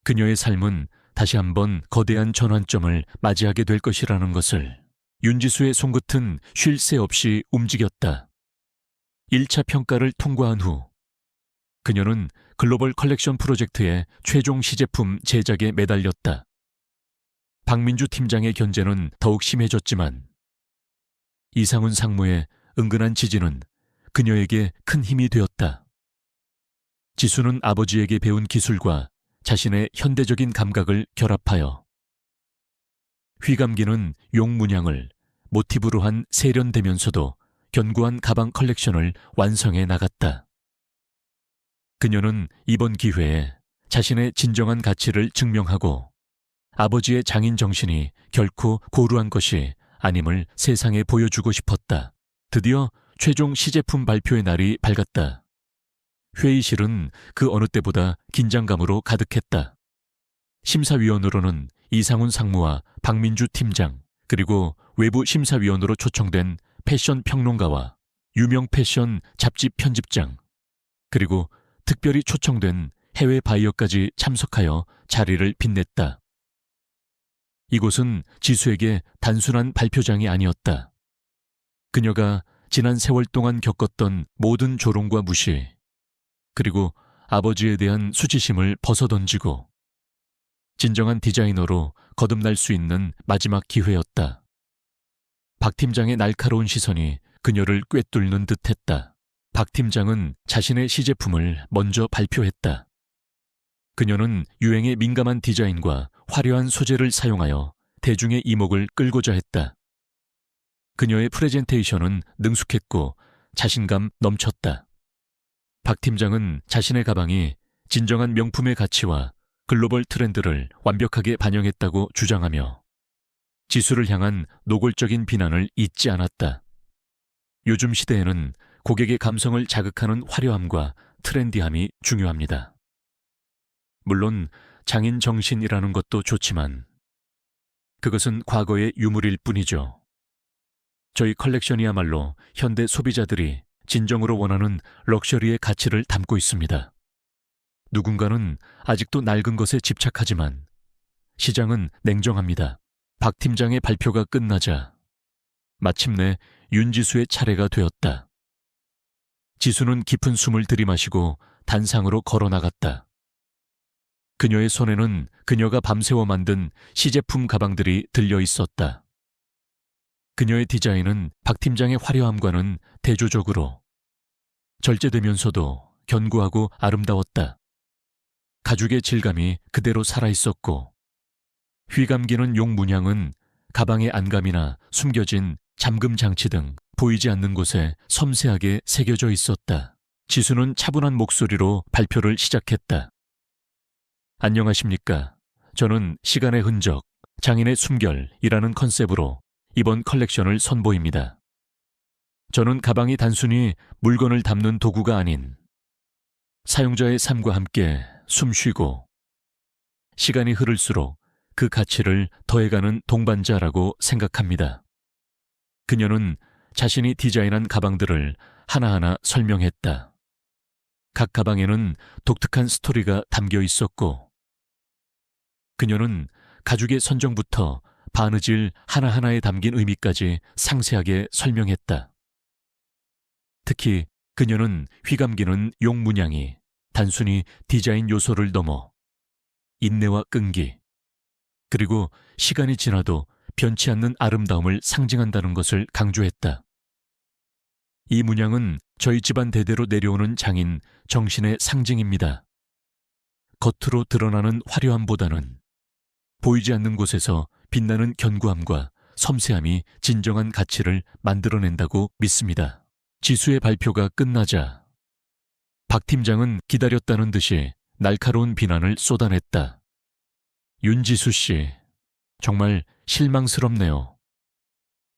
그녀의 삶은 다시 한번 거대한 전환점을 맞이하게 될 것이라는 것을. 윤지수의 손끝은 쉴 새 없이 움직였다. 1차 평가를 통과한 후 그녀는 글로벌 컬렉션 프로젝트의 최종 시제품 제작에 매달렸다. 박민주 팀장의 견제는 더욱 심해졌지만 이상훈 상무의 은근한 지지는 그녀에게 큰 힘이 되었다. 지수는 아버지에게 배운 기술과 자신의 현대적인 감각을 결합하여 휘감기는 용문양을 모티브로 한 세련되면서도 견고한 가방 컬렉션을 완성해 나갔다. 그녀는 이번 기회에 자신의 진정한 가치를 증명하고 아버지의 장인 정신이 결코 고루한 것이 아님을 세상에 보여주고 싶었다. 드디어 최종 시제품 발표의 날이 밝았다. 회의실은 그 어느 때보다 긴장감으로 가득했다. 심사위원으로는 이상훈 상무와 박민주 팀장, 그리고 외부 심사위원으로 초청된 패션 평론가와 유명 패션 잡지 편집장, 그리고 특별히 초청된 해외 바이어까지 참석하여 자리를 빛냈다. 이곳은 지수에게 단순한 발표장이 아니었다. 그녀가 지난 세월 동안 겪었던 모든 조롱과 무시, 그리고 아버지에 대한 수치심을 벗어던지고 진정한 디자이너로 거듭날 수 있는 마지막 기회였다. 박 팀장의 날카로운 시선이 그녀를 꿰뚫는 듯했다. 박 팀장은 자신의 시제품을 먼저 발표했다. 그녀는 유행에 민감한 디자인과 화려한 소재를 사용하여 대중의 이목을 끌고자 했다. 그녀의 프레젠테이션은 능숙했고 자신감 넘쳤다. 박 팀장은 자신의 가방이 진정한 명품의 가치와 글로벌 트렌드를 완벽하게 반영했다고 주장하며 지수를 향한 노골적인 비난을 잊지 않았다. 요즘 시대에는 고객의 감성을 자극하는 화려함과 트렌디함이 중요합니다. 물론 장인 정신이라는 것도 좋지만 그것은 과거의 유물일 뿐이죠. 저희 컬렉션이야말로 현대 소비자들이 진정으로 원하는 럭셔리의 가치를 담고 있습니다. 누군가는 아직도 낡은 것에 집착하지만 시장은 냉정합니다. 박 팀장의 발표가 끝나자 마침내 윤지수의 차례가 되었다. 지수는 깊은 숨을 들이마시고 단상으로 걸어나갔다. 그녀의 손에는 그녀가 밤새워 만든 시제품 가방들이 들려 있었다. 그녀의 디자인은 박 팀장의 화려함과는 대조적으로 절제되면서도 견고하고 아름다웠다. 가죽의 질감이 그대로 살아있었고 휘감기는 용 문양은 가방의 안감이나 숨겨진 잠금 장치 등 보이지 않는 곳에 섬세하게 새겨져 있었다. 지수는 차분한 목소리로 발표를 시작했다. 안녕하십니까. 저는 시간의 흔적, 장인의 숨결이라는 컨셉으로 이번 컬렉션을 선보입니다. 저는 가방이 단순히 물건을 담는 도구가 아닌 사용자의 삶과 함께 숨쉬고 시간이 흐를수록 그 가치를 더해가는 동반자라고 생각합니다. 그녀는 자신이 디자인한 가방들을 하나하나 설명했다. 각 가방에는 독특한 스토리가 담겨 있었고, 그녀는 가죽의 선정부터 바느질 하나하나에 담긴 의미까지 상세하게 설명했다. 특히 그녀는 휘감기는 용 문양이 단순히 디자인 요소를 넘어 인내와 끈기, 그리고 시간이 지나도 변치 않는 아름다움을 상징한다는 것을 강조했다. 이 문양은 저희 집안 대대로 내려오는 장인 정신의 상징입니다. 겉으로 드러나는 화려함보다는 보이지 않는 곳에서 빛나는 견고함과 섬세함이 진정한 가치를 만들어낸다고 믿습니다. 지수의 발표가 끝나자 박 팀장은 기다렸다는 듯이 날카로운 비난을 쏟아냈다. 윤지수 씨, 정말 실망스럽네요.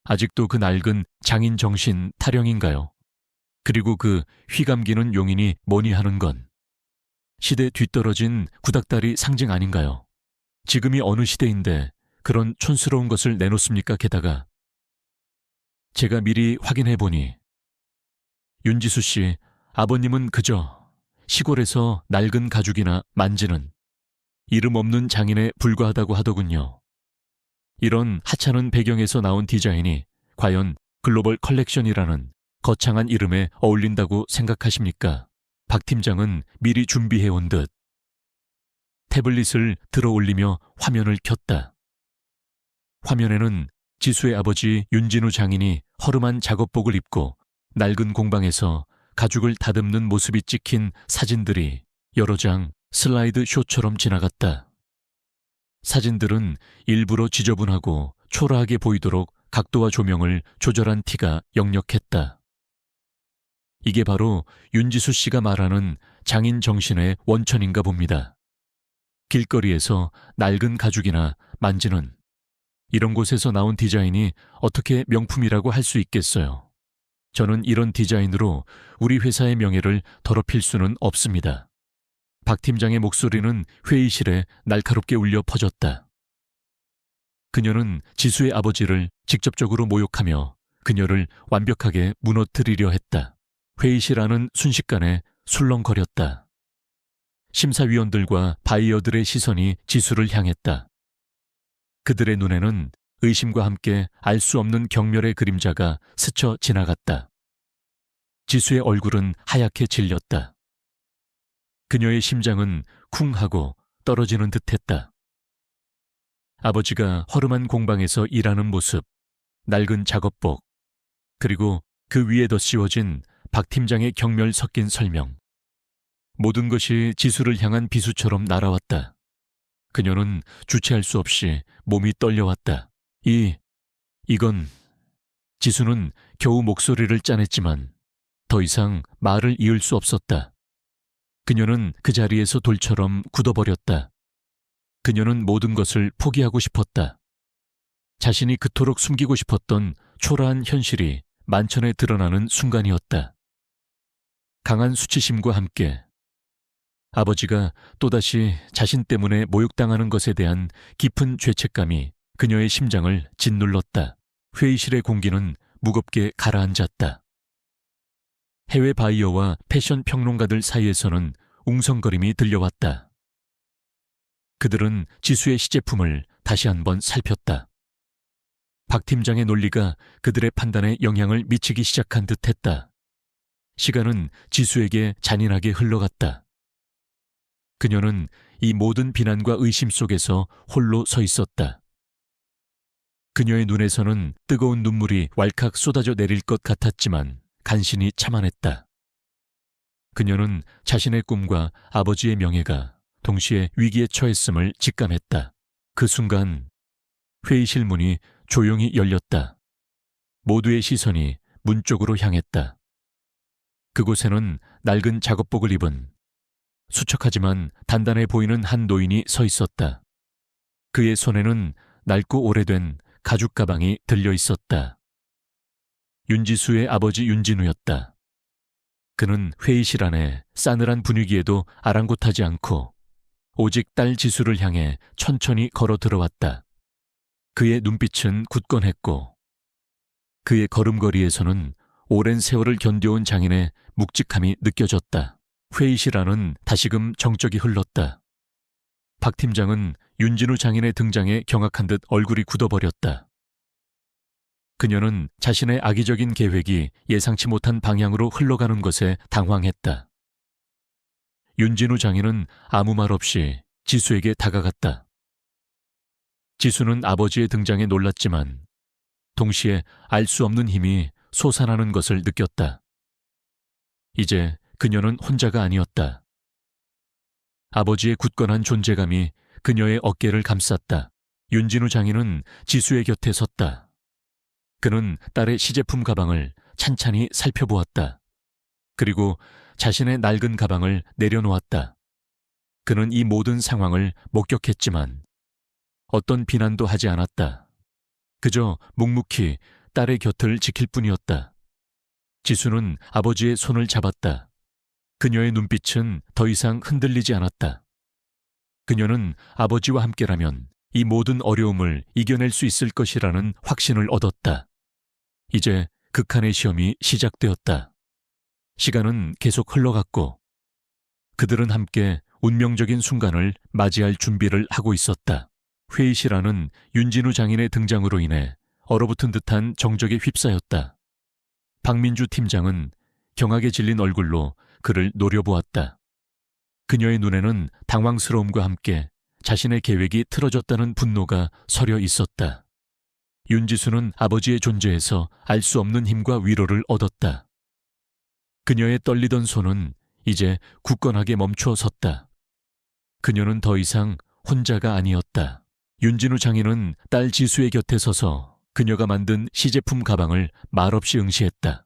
아직도 그 낡은 장인 정신 타령인가요? 그리고 그 휘감기는 용인이 뭐니 하는 건 시대 뒤떨어진 구닥다리 상징 아닌가요? 지금이 어느 시대인데 그런 촌스러운 것을 내놓습니까? 게다가 제가 미리 확인해보니 윤지수 씨, 아버님은 그저 시골에서 낡은 가죽이나 만지는 이름 없는 장인에 불과하다고 하더군요. 이런 하찮은 배경에서 나온 디자인이 과연 글로벌 컬렉션이라는 거창한 이름에 어울린다고 생각하십니까? 박 팀장은 미리 준비해온 듯 태블릿을 들어 올리며 화면을 켰다. 화면에는 지수의 아버지 윤진우 장인이 허름한 작업복을 입고 낡은 공방에서 가죽을 다듬는 모습이 찍힌 사진들이 여러 장 슬라이드 쇼처럼 지나갔다. 사진들은 일부러 지저분하고 초라하게 보이도록 각도와 조명을 조절한 티가 역력했다. 이게 바로 윤지수 씨가 말하는 장인 정신의 원천인가 봅니다. 길거리에서 낡은 가죽이나 만지는 이런 곳에서 나온 디자인이 어떻게 명품이라고 할 수 있겠어요. 저는 이런 디자인으로 우리 회사의 명예를 더럽힐 수는 없습니다. 박 팀장의 목소리는 회의실에 날카롭게 울려 퍼졌다. 그녀는 지수의 아버지를 직접적으로 모욕하며 그녀를 완벽하게 무너뜨리려 했다. 회의실 안은 순식간에 술렁거렸다. 심사위원들과 바이어들의 시선이 지수를 향했다. 그들의 눈에는 의심과 함께 알 수 없는 경멸의 그림자가 스쳐 지나갔다. 지수의 얼굴은 하얗게 질렸다. 그녀의 심장은 쿵 하고 떨어지는 듯했다. 아버지가 허름한 공방에서 일하는 모습, 낡은 작업복, 그리고 그 위에 덧씌워진 박 팀장의 경멸 섞인 설명. 모든 것이 지수를 향한 비수처럼 날아왔다. 그녀는 주체할 수 없이 몸이 떨려왔다. 이건... 지수는 겨우 목소리를 짜냈지만 더 이상 말을 이을 수 없었다. 그녀는 그 자리에서 돌처럼 굳어버렸다. 그녀는 모든 것을 포기하고 싶었다. 자신이 그토록 숨기고 싶었던 초라한 현실이 만천에 드러나는 순간이었다. 강한 수치심과 함께 아버지가 또다시 자신 때문에 모욕당하는 것에 대한 깊은 죄책감이 그녀의 심장을 짓눌렀다. 회의실의 공기는 무겁게 가라앉았다. 해외 바이어와 패션 평론가들 사이에서는 웅성거림이 들려왔다. 그들은 지수의 시제품을 다시 한번 살폈다. 박 팀장의 논리가 그들의 판단에 영향을 미치기 시작한 듯했다. 시간은 지수에게 잔인하게 흘러갔다. 그녀는 이 모든 비난과 의심 속에서 홀로 서 있었다. 그녀의 눈에서는 뜨거운 눈물이 왈칵 쏟아져 내릴 것 같았지만 간신히 참아냈다. 그녀는 자신의 꿈과 아버지의 명예가 동시에 위기에 처했음을 직감했다. 그 순간 회의실 문이 조용히 열렸다. 모두의 시선이 문 쪽으로 향했다. 그곳에는 낡은 작업복을 입은 수척하지만 단단해 보이는 한 노인이 서 있었다. 그의 손에는 낡고 오래된 가죽 가방이 들려 있었다. 윤지수의 아버지 윤진우였다. 그는 회의실 안에 싸늘한 분위기에도 아랑곳하지 않고 오직 딸 지수를 향해 천천히 걸어 들어왔다. 그의 눈빛은 굳건했고 그의 걸음걸이에서는 오랜 세월을 견뎌온 장인의 묵직함이 느껴졌다. 회의실 안은 다시금 정적이 흘렀다. 박 팀장은 윤진우 장인의 등장에 경악한 듯 얼굴이 굳어버렸다. 그녀는 자신의 악의적인 계획이 예상치 못한 방향으로 흘러가는 것에 당황했다. 윤진우 장인은 아무 말 없이 지수에게 다가갔다. 지수는 아버지의 등장에 놀랐지만 동시에 알 수 없는 힘이 솟아나는 것을 느꼈다. 이제 그녀는 혼자가 아니었다. 아버지의 굳건한 존재감이 그녀의 어깨를 감쌌다. 윤진우 장인은 지수의 곁에 섰다. 그는 딸의 시제품 가방을 찬찬히 살펴보았다. 그리고 자신의 낡은 가방을 내려놓았다. 그는 이 모든 상황을 목격했지만 어떤 비난도 하지 않았다. 그저 묵묵히 딸의 곁을 지킬 뿐이었다. 지수는 아버지의 손을 잡았다. 그녀의 눈빛은 더 이상 흔들리지 않았다. 그녀는 아버지와 함께라면 이 모든 어려움을 이겨낼 수 있을 것이라는 확신을 얻었다. 이제 극한의 시험이 시작되었다. 시간은 계속 흘러갔고 그들은 함께 운명적인 순간을 맞이할 준비를 하고 있었다. 회의실 안은 윤진우 장인의 등장으로 인해 얼어붙은 듯한 정적에 휩싸였다. 박민주 팀장은 경악에 질린 얼굴로 그를 노려보았다. 그녀의 눈에는 당황스러움과 함께 자신의 계획이 틀어졌다는 분노가 서려 있었다. 윤지수는 아버지의 존재에서 알 수 없는 힘과 위로를 얻었다. 그녀의 떨리던 손은 이제 굳건하게 멈추어 섰다. 그녀는 더 이상 혼자가 아니었다. 윤진우 장인은 딸 지수의 곁에 서서 그녀가 만든 시제품 가방을 말없이 응시했다.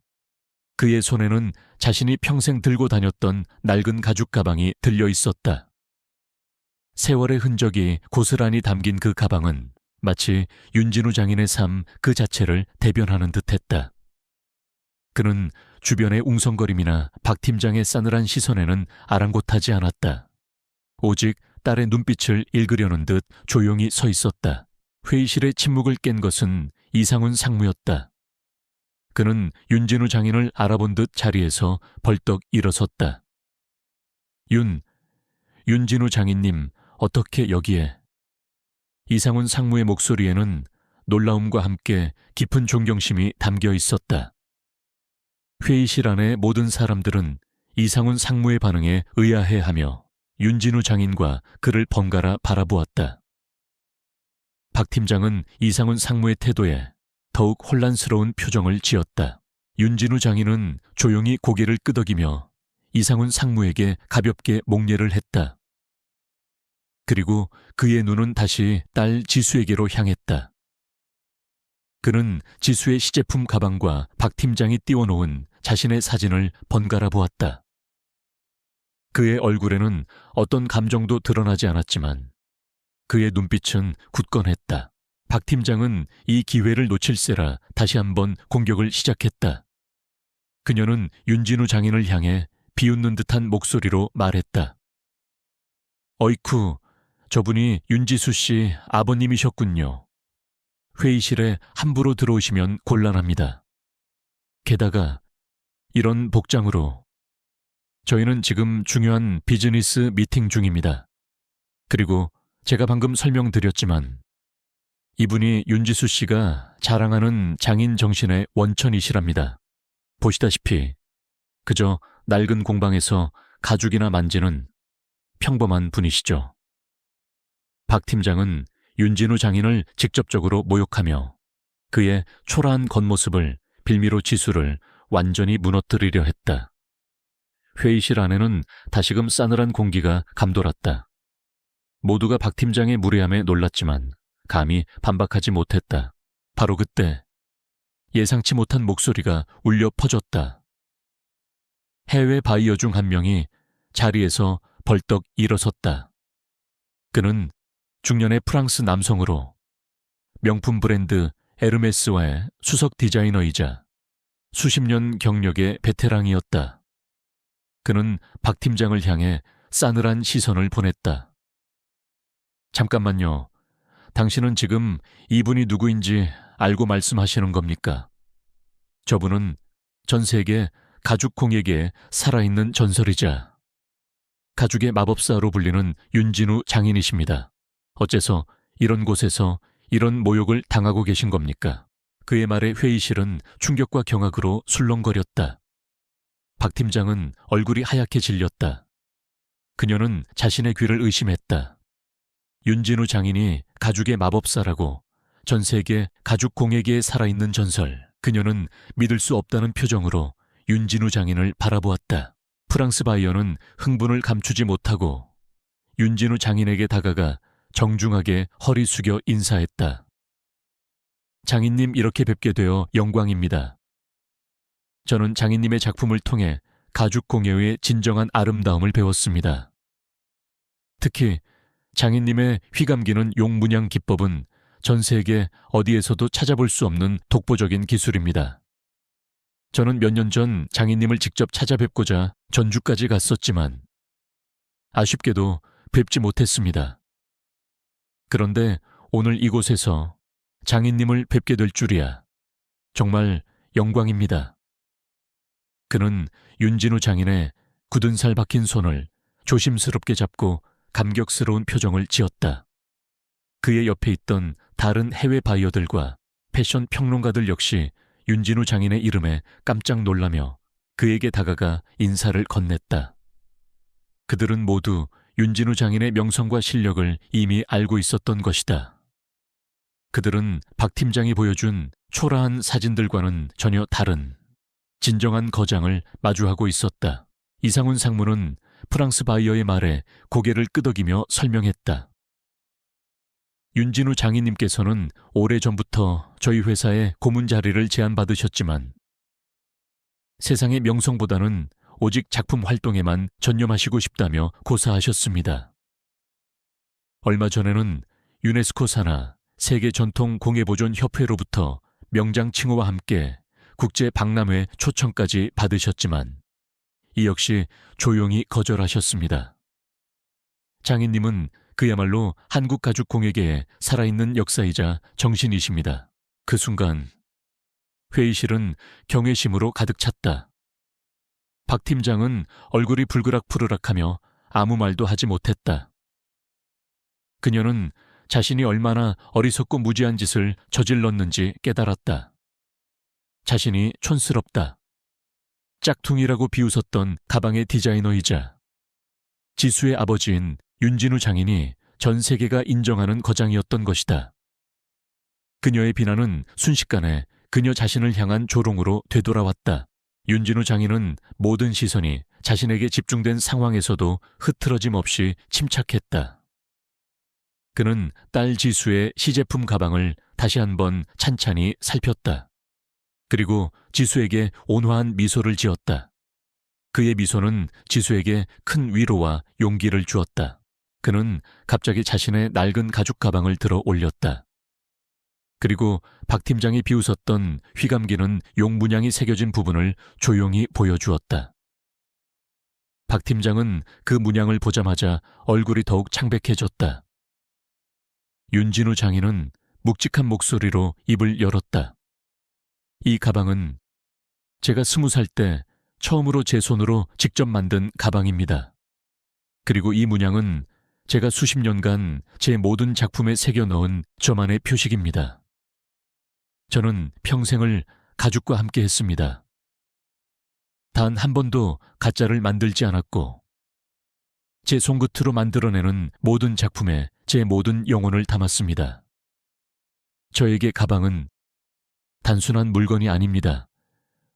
그의 손에는 자신이 평생 들고 다녔던 낡은 가죽 가방이 들려 있었다. 세월의 흔적이 고스란히 담긴 그 가방은 마치 윤진우 장인의 삶 그 자체를 대변하는 듯했다. 그는 주변의 웅성거림이나 박 팀장의 싸늘한 시선에는 아랑곳하지 않았다. 오직 딸의 눈빛을 읽으려는 듯 조용히 서 있었다. 회의실의 침묵을 깬 것은 이상훈 상무였다. 그는 윤진우 장인을 알아본 듯 자리에서 벌떡 일어섰다. 윤진우 장인님, 어떻게 여기에? 이상훈 상무의 목소리에는 놀라움과 함께 깊은 존경심이 담겨 있었다. 회의실 안의 모든 사람들은 이상훈 상무의 반응에 의아해하며 윤진우 장인과 그를 번갈아 바라보았다. 박 팀장은 이상훈 상무의 태도에 더욱 혼란스러운 표정을 지었다. 윤진우 장인은 조용히 고개를 끄덕이며 이상훈 상무에게 가볍게 목례를 했다. 그리고 그의 눈은 다시 딸 지수에게로 향했다. 그는 지수의 시제품 가방과 박 팀장이 띄워놓은 자신의 사진을 번갈아 보았다. 그의 얼굴에는 어떤 감정도 드러나지 않았지만 그의 눈빛은 굳건했다. 박 팀장은 이 기회를 놓칠세라 다시 한번 공격을 시작했다. 그녀는 윤진우 장인을 향해 비웃는 듯한 목소리로 말했다. 어이쿠, 저분이 윤지수 씨 아버님이셨군요. 회의실에 함부로 들어오시면 곤란합니다. 게다가 이런 복장으로 저희는 지금 중요한 비즈니스 미팅 중입니다. 그리고 제가 방금 설명드렸지만 이분이 윤지수 씨가 자랑하는 장인 정신의 원천이시랍니다. 보시다시피 그저 낡은 공방에서 가죽이나 만지는 평범한 분이시죠. 박 팀장은 윤진우 장인을 직접적으로 모욕하며 그의 초라한 겉모습을 빌미로 지수를 완전히 무너뜨리려 했다. 회의실 안에는 다시금 싸늘한 공기가 감돌았다. 모두가 박 팀장의 무례함에 놀랐지만 감히 반박하지 못했다. 바로 그때 예상치 못한 목소리가 울려 퍼졌다. 해외 바이어 중 한 명이 자리에서 벌떡 일어섰다. 그는 중년의 프랑스 남성으로 명품 브랜드 에르메스와의 수석 디자이너이자 수십 년 경력의 베테랑이었다. 그는 박 팀장을 향해 싸늘한 시선을 보냈다. 잠깐만요. 당신은 지금 이분이 누구인지 알고 말씀하시는 겁니까? 저분은 전 세계 가죽 공예계의 살아있는 전설이자 가죽의 마법사로 불리는 윤진우 장인이십니다. 어째서 이런 곳에서 이런 모욕을 당하고 계신 겁니까? 그의 말에 회의실은 충격과 경악으로 술렁거렸다. 박 팀장은 얼굴이 하얗게 질렸다. 그녀는 자신의 귀를 의심했다. 윤진우 장인이 가죽의 마법사라고, 전 세계 가죽 공예계에 살아있는 전설. 그녀는 믿을 수 없다는 표정으로 윤진우 장인을 바라보았다. 프랑스 바이어는 흥분을 감추지 못하고 윤진우 장인에게 다가가 정중하게 허리 숙여 인사했다. 장인님, 이렇게 뵙게 되어 영광입니다. 저는 장인님의 작품을 통해 가죽 공예의 진정한 아름다움을 배웠습니다. 특히 장인님의 휘감기는 용문양 기법은 전 세계 어디에서도 찾아볼 수 없는 독보적인 기술입니다. 저는 몇 년 전 장인님을 직접 찾아뵙고자 전주까지 갔었지만 아쉽게도 뵙지 못했습니다. 그런데 오늘 이곳에서 장인님을 뵙게 될 줄이야. 정말 영광입니다. 그는 윤진우 장인의 굳은 살 박힌 손을 조심스럽게 잡고 감격스러운 표정을 지었다. 그의 옆에 있던 다른 해외 바이어들과 패션 평론가들 역시 윤진우 장인의 이름에 깜짝 놀라며 그에게 다가가 인사를 건넸다. 그들은 모두 윤진우 장인의 명성과 실력을 이미 알고 있었던 것이다. 그들은 박 팀장이 보여준 초라한 사진들과는 전혀 다른 진정한 거장을 마주하고 있었다. 이상훈 상무는 프랑스 바이어의 말에 고개를 끄덕이며 설명했다. 윤진우 장인님께서는 오래전부터 저희 회사에 고문 자리를 제안받으셨지만 세상의 명성보다는 오직 작품 활동에만 전념하시고 싶다며 고사하셨습니다. 얼마 전에는 유네스코 산하 세계 전통 공예보존 협회로부터 명장 칭호와 함께 국제 박람회 초청까지 받으셨지만 이 역시 조용히 거절하셨습니다. 장인님은 그야말로 한국 가죽 공예계의 살아있는 역사이자 정신이십니다. 그 순간 회의실은 경외심으로 가득 찼다. 박 팀장은 얼굴이 불그락푸르락하며 아무 말도 하지 못했다. 그녀는 자신이 얼마나 어리석고 무지한 짓을 저질렀는지 깨달았다. 자신이 촌스럽다. 짝퉁이라고 비웃었던 가방의 디자이너이자 지수의 아버지인 윤진우 장인이 전 세계가 인정하는 거장이었던 것이다. 그녀의 비난은 순식간에 그녀 자신을 향한 조롱으로 되돌아왔다. 윤진우 장인은 모든 시선이 자신에게 집중된 상황에서도 흐트러짐 없이 침착했다. 그는 딸 지수의 시제품 가방을 다시 한번 찬찬히 살폈다. 그리고 지수에게 온화한 미소를 지었다. 그의 미소는 지수에게 큰 위로와 용기를 주었다. 그는 갑자기 자신의 낡은 가죽 가방을 들어 올렸다. 그리고 박 팀장이 비웃었던 휘감기는 용 문양이 새겨진 부분을 조용히 보여주었다. 박 팀장은 그 문양을 보자마자 얼굴이 더욱 창백해졌다. 윤진우 장인은 묵직한 목소리로 입을 열었다. 이 가방은 제가 20살 때 처음으로 제 손으로 직접 만든 가방입니다. 그리고 이 문양은 제가 수십 년간 제 모든 작품에 새겨 넣은 저만의 표식입니다. 저는 평생을 가죽과 함께 했습니다. 단 한 번도 가짜를 만들지 않았고 제 손끝으로 만들어내는 모든 작품에 제 모든 영혼을 담았습니다. 저에게 가방은 단순한 물건이 아닙니다.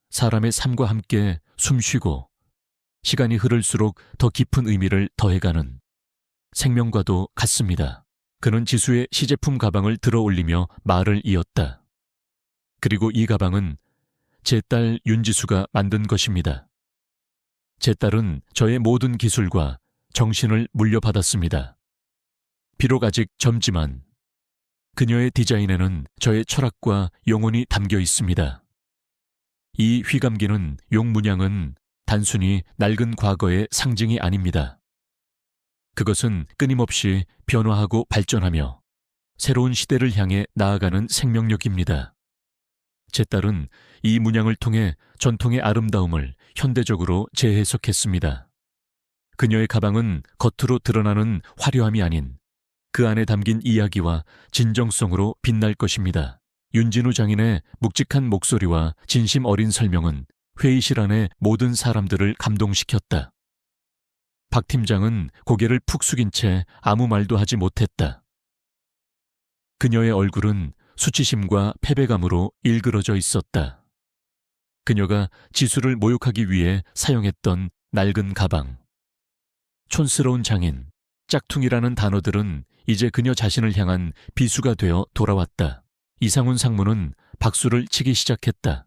사람의 삶과 함께 숨쉬고 시간이 흐를수록 더 깊은 의미를 더해가는 생명과도 같습니다. 그는 지수의 시제품 가방을 들어 올리며 말을 이었다. 그리고 이 가방은 제 딸 윤지수가 만든 것입니다. 제 딸은 저의 모든 기술과 정신을 물려받았습니다. 비록 아직 젊지만 그녀의 디자인에는 저의 철학과 영혼이 담겨 있습니다. 이 휘감기는 용 문양은 단순히 낡은 과거의 상징이 아닙니다. 그것은 끊임없이 변화하고 발전하며 새로운 시대를 향해 나아가는 생명력입니다. 제 딸은 이 문양을 통해 전통의 아름다움을 현대적으로 재해석했습니다. 그녀의 가방은 겉으로 드러나는 화려함이 아닌 그 안에 담긴 이야기와 진정성으로 빛날 것입니다. 윤진우 장인의 묵직한 목소리와 진심 어린 설명은 회의실 안의 모든 사람들을 감동시켰다. 박 팀장은 고개를 푹 숙인 채 아무 말도 하지 못했다. 그녀의 얼굴은 수치심과 패배감으로 일그러져 있었다. 그녀가 지수를 모욕하기 위해 사용했던 낡은 가방, 촌스러운 장인, 짝퉁이라는 단어들은 이제 그녀 자신을 향한 비수가 되어 돌아왔다. 이상훈 상무는 박수를 치기 시작했다.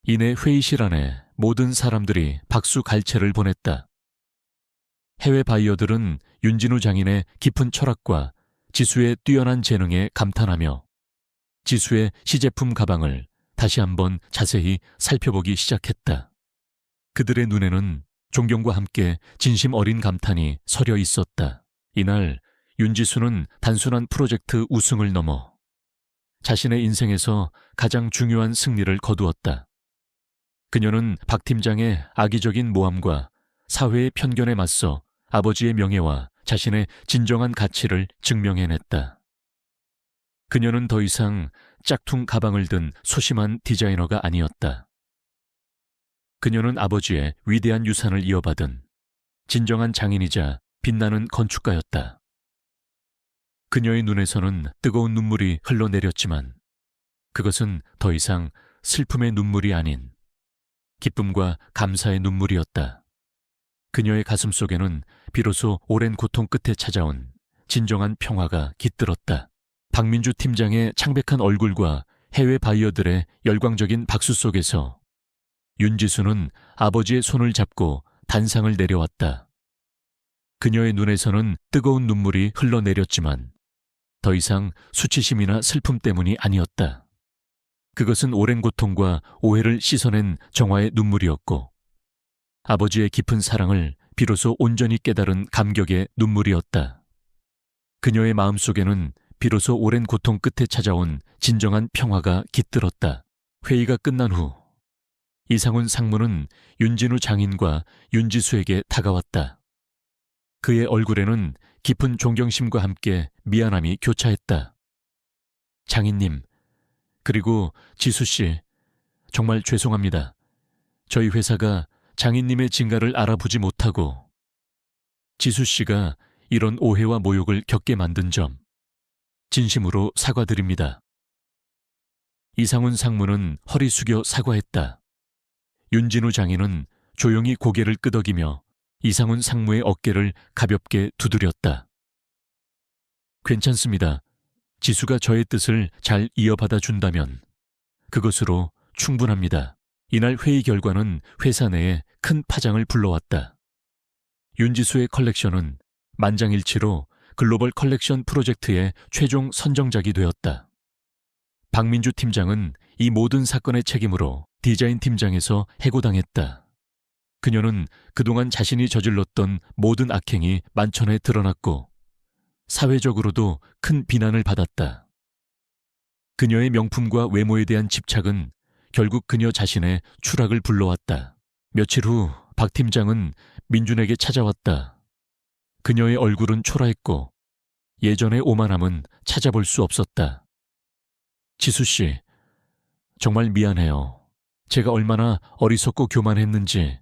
이내 회의실 안에 모든 사람들이 박수 갈채를 보냈다. 해외 바이어들은 윤진우 장인의 깊은 철학과 지수의 뛰어난 재능에 감탄하며 지수의 시제품 가방을 다시 한번 자세히 살펴보기 시작했다. 그들의 눈에는 존경과 함께 진심 어린 감탄이 서려 있었다. 이날 윤지수는 단순한 프로젝트 우승을 넘어 자신의 인생에서 가장 중요한 승리를 거두었다. 그녀는 박 팀장의 악의적인 모함과 사회의 편견에 맞서 아버지의 명예와 자신의 진정한 가치를 증명해냈다. 그녀는 더 이상 짝퉁 가방을 든 소심한 디자이너가 아니었다. 그녀는 아버지의 위대한 유산을 이어받은 진정한 장인이자 빛나는 건축가였다. 그녀의 눈에서는 뜨거운 눈물이 흘러내렸지만 그것은 더 이상 슬픔의 눈물이 아닌 기쁨과 감사의 눈물이었다. 그녀의 가슴 속에는 비로소 오랜 고통 끝에 찾아온 진정한 평화가 깃들었다. 박민주 팀장의 창백한 얼굴과 해외 바이어들의 열광적인 박수 속에서 윤지수는 아버지의 손을 잡고 단상을 내려왔다. 그녀의 눈에서는 뜨거운 눈물이 흘러내렸지만 더 이상 수치심이나 슬픔 때문이 아니었다. 그것은 오랜 고통과 오해를 씻어낸 정화의 눈물이었고 아버지의 깊은 사랑을 비로소 온전히 깨달은 감격의 눈물이었다. 그녀의 마음속에는 비로소 오랜 고통 끝에 찾아온 진정한 평화가 깃들었다. 회의가 끝난 후 이상훈 상무는 윤진우 장인과 윤지수에게 다가왔다. 그의 얼굴에는 깊은 존경심과 함께 미안함이 교차했다. 장인님, 그리고 지수씨, 정말 죄송합니다. 저희 회사가 장인님의 진가를 알아보지 못하고 지수씨가 이런 오해와 모욕을 겪게 만든 점 진심으로 사과드립니다. 이상훈 상무는 허리 숙여 사과했다. 윤진우 장인은 조용히 고개를 끄덕이며 이상훈 상무의 어깨를 가볍게 두드렸다. 괜찮습니다. 지수가 저의 뜻을 잘 이어받아 준다면 그것으로 충분합니다. 이날 회의 결과는 회사 내에 큰 파장을 불러왔다. 윤지수의 컬렉션은 만장일치로 글로벌 컬렉션 프로젝트의 최종 선정작이 되었다. 박민주 팀장은 이 모든 사건의 책임으로 디자인 팀장에서 해고당했다. 그녀는 그동안 자신이 저질렀던 모든 악행이 만천에 드러났고 사회적으로도 큰 비난을 받았다. 그녀의 명품과 외모에 대한 집착은 결국 그녀 자신의 추락을 불러왔다. 며칠 후 박 팀장은 민준에게 찾아왔다. 그녀의 얼굴은 초라했고 예전의 오만함은 찾아볼 수 없었다. 지수씨, 정말 미안해요. 제가 얼마나 어리석고 교만했는지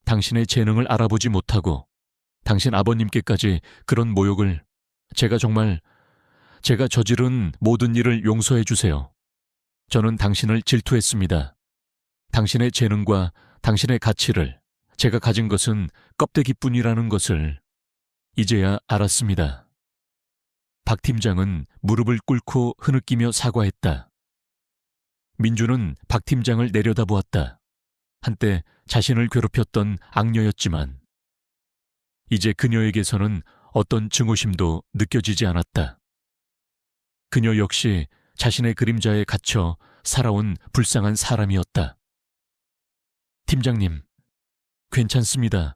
당신의 재능을 알아보지 못하고 당신 아버님께까지 그런 모욕을 제가 저지른 모든 일을 용서해 주세요. 저는 당신을 질투했습니다. 당신의 재능과 당신의 가치를 제가 가진 것은 껍데기뿐이라는 것을 이제야 알았습니다. 박 팀장은 무릎을 꿇고 흐느끼며 사과했다. 민주는 박 팀장을 내려다보았다. 한때 자신을 괴롭혔던 악녀였지만 이제 그녀에게서는 어떤 증오심도 느껴지지 않았다. 그녀 역시 자신의 그림자에 갇혀 살아온 불쌍한 사람이었다. 팀장님, 괜찮습니다.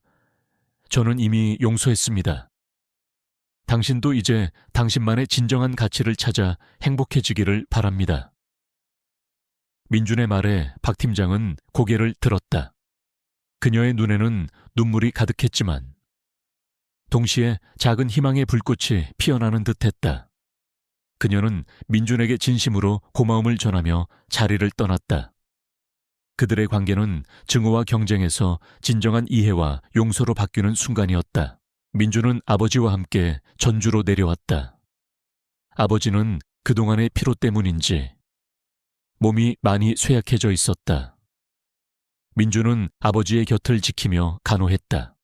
저는 이미 용서했습니다. 당신도 이제 당신만의 진정한 가치를 찾아 행복해지기를 바랍니다. 민준의 말에 박 팀장은 고개를 들었다. 그녀의 눈에는 눈물이 가득했지만 동시에 작은 희망의 불꽃이 피어나는 듯했다. 그녀는 민준에게 진심으로 고마움을 전하며 자리를 떠났다. 그들의 관계는 증오와 경쟁에서 진정한 이해와 용서로 바뀌는 순간이었다. 민준은 아버지와 함께 전주로 내려왔다. 아버지는 그동안의 피로 때문인지 몸이 많이 쇠약해져 있었다. 민준은 아버지의 곁을 지키며 간호했다.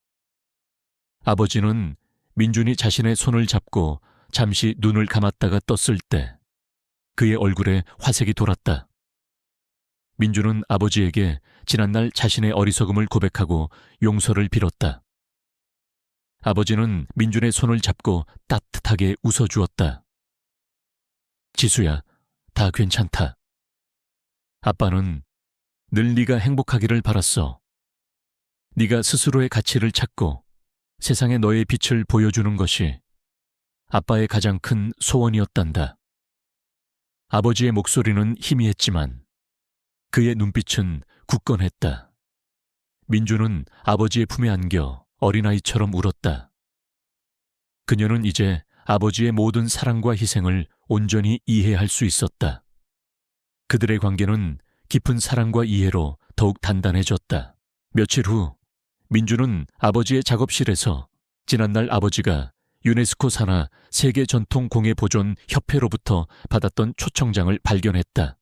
아버지는 민준이 자신의 손을 잡고 잠시 눈을 감았다가 떴을 때 그의 얼굴에 화색이 돌았다. 민준은 아버지에게 지난날 자신의 어리석음을 고백하고 용서를 빌었다. 아버지는 민준의 손을 잡고 따뜻하게 웃어주었다. 지수야, 다 괜찮다. 아빠는 늘 네가 행복하기를 바랐어. 네가 스스로의 가치를 찾고 세상에 너의 빛을 보여주는 것이 아빠의 가장 큰 소원이었단다. 아버지의 목소리는 희미했지만 그의 눈빛은 굳건했다. 민준은 아버지의 품에 안겨 어린아이처럼 울었다. 그녀는 이제 아버지의 모든 사랑과 희생을 온전히 이해할 수 있었다. 그들의 관계는 깊은 사랑과 이해로 더욱 단단해졌다. 며칠 후 민준은 아버지의 작업실에서 지난날 아버지가 유네스코 산하 세계전통공예보존협회로부터 받았던 초청장을 발견했다.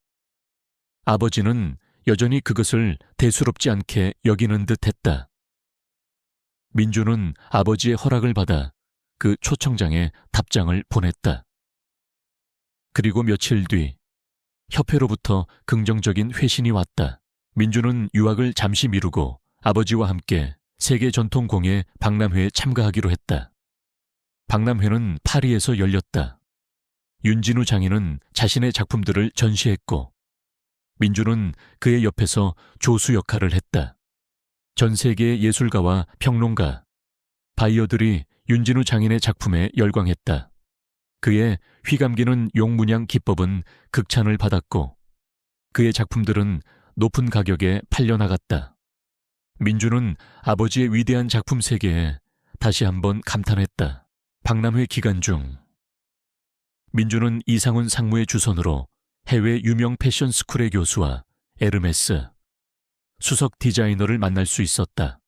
아버지는 여전히 그것을 대수롭지 않게 여기는 듯했다. 민준은 아버지의 허락을 받아 그 초청장에 답장을 보냈다. 그리고 며칠 뒤 협회로부터 긍정적인 회신이 왔다. 민준은 유학을 잠시 미루고 아버지와 함께 세계전통공예 박람회에 참가하기로 했다. 박람회는 파리에서 열렸다. 윤진우 장인은 자신의 작품들을 전시했고 민준은 그의 옆에서 조수 역할을 했다. 전 세계의 예술가와 평론가, 바이어들이 윤진우 장인의 작품에 열광했다. 그의 휘감기는 용문양 기법은 극찬을 받았고 그의 작품들은 높은 가격에 팔려나갔다. 민준은 아버지의 위대한 작품 세계에 다시 한번 감탄했다. 박람회 기간 중 민준은 이상훈 상무의 주선으로 해외 유명 패션 스쿨의 교수와 에르메스, 수석 디자이너를 만날 수 있었다.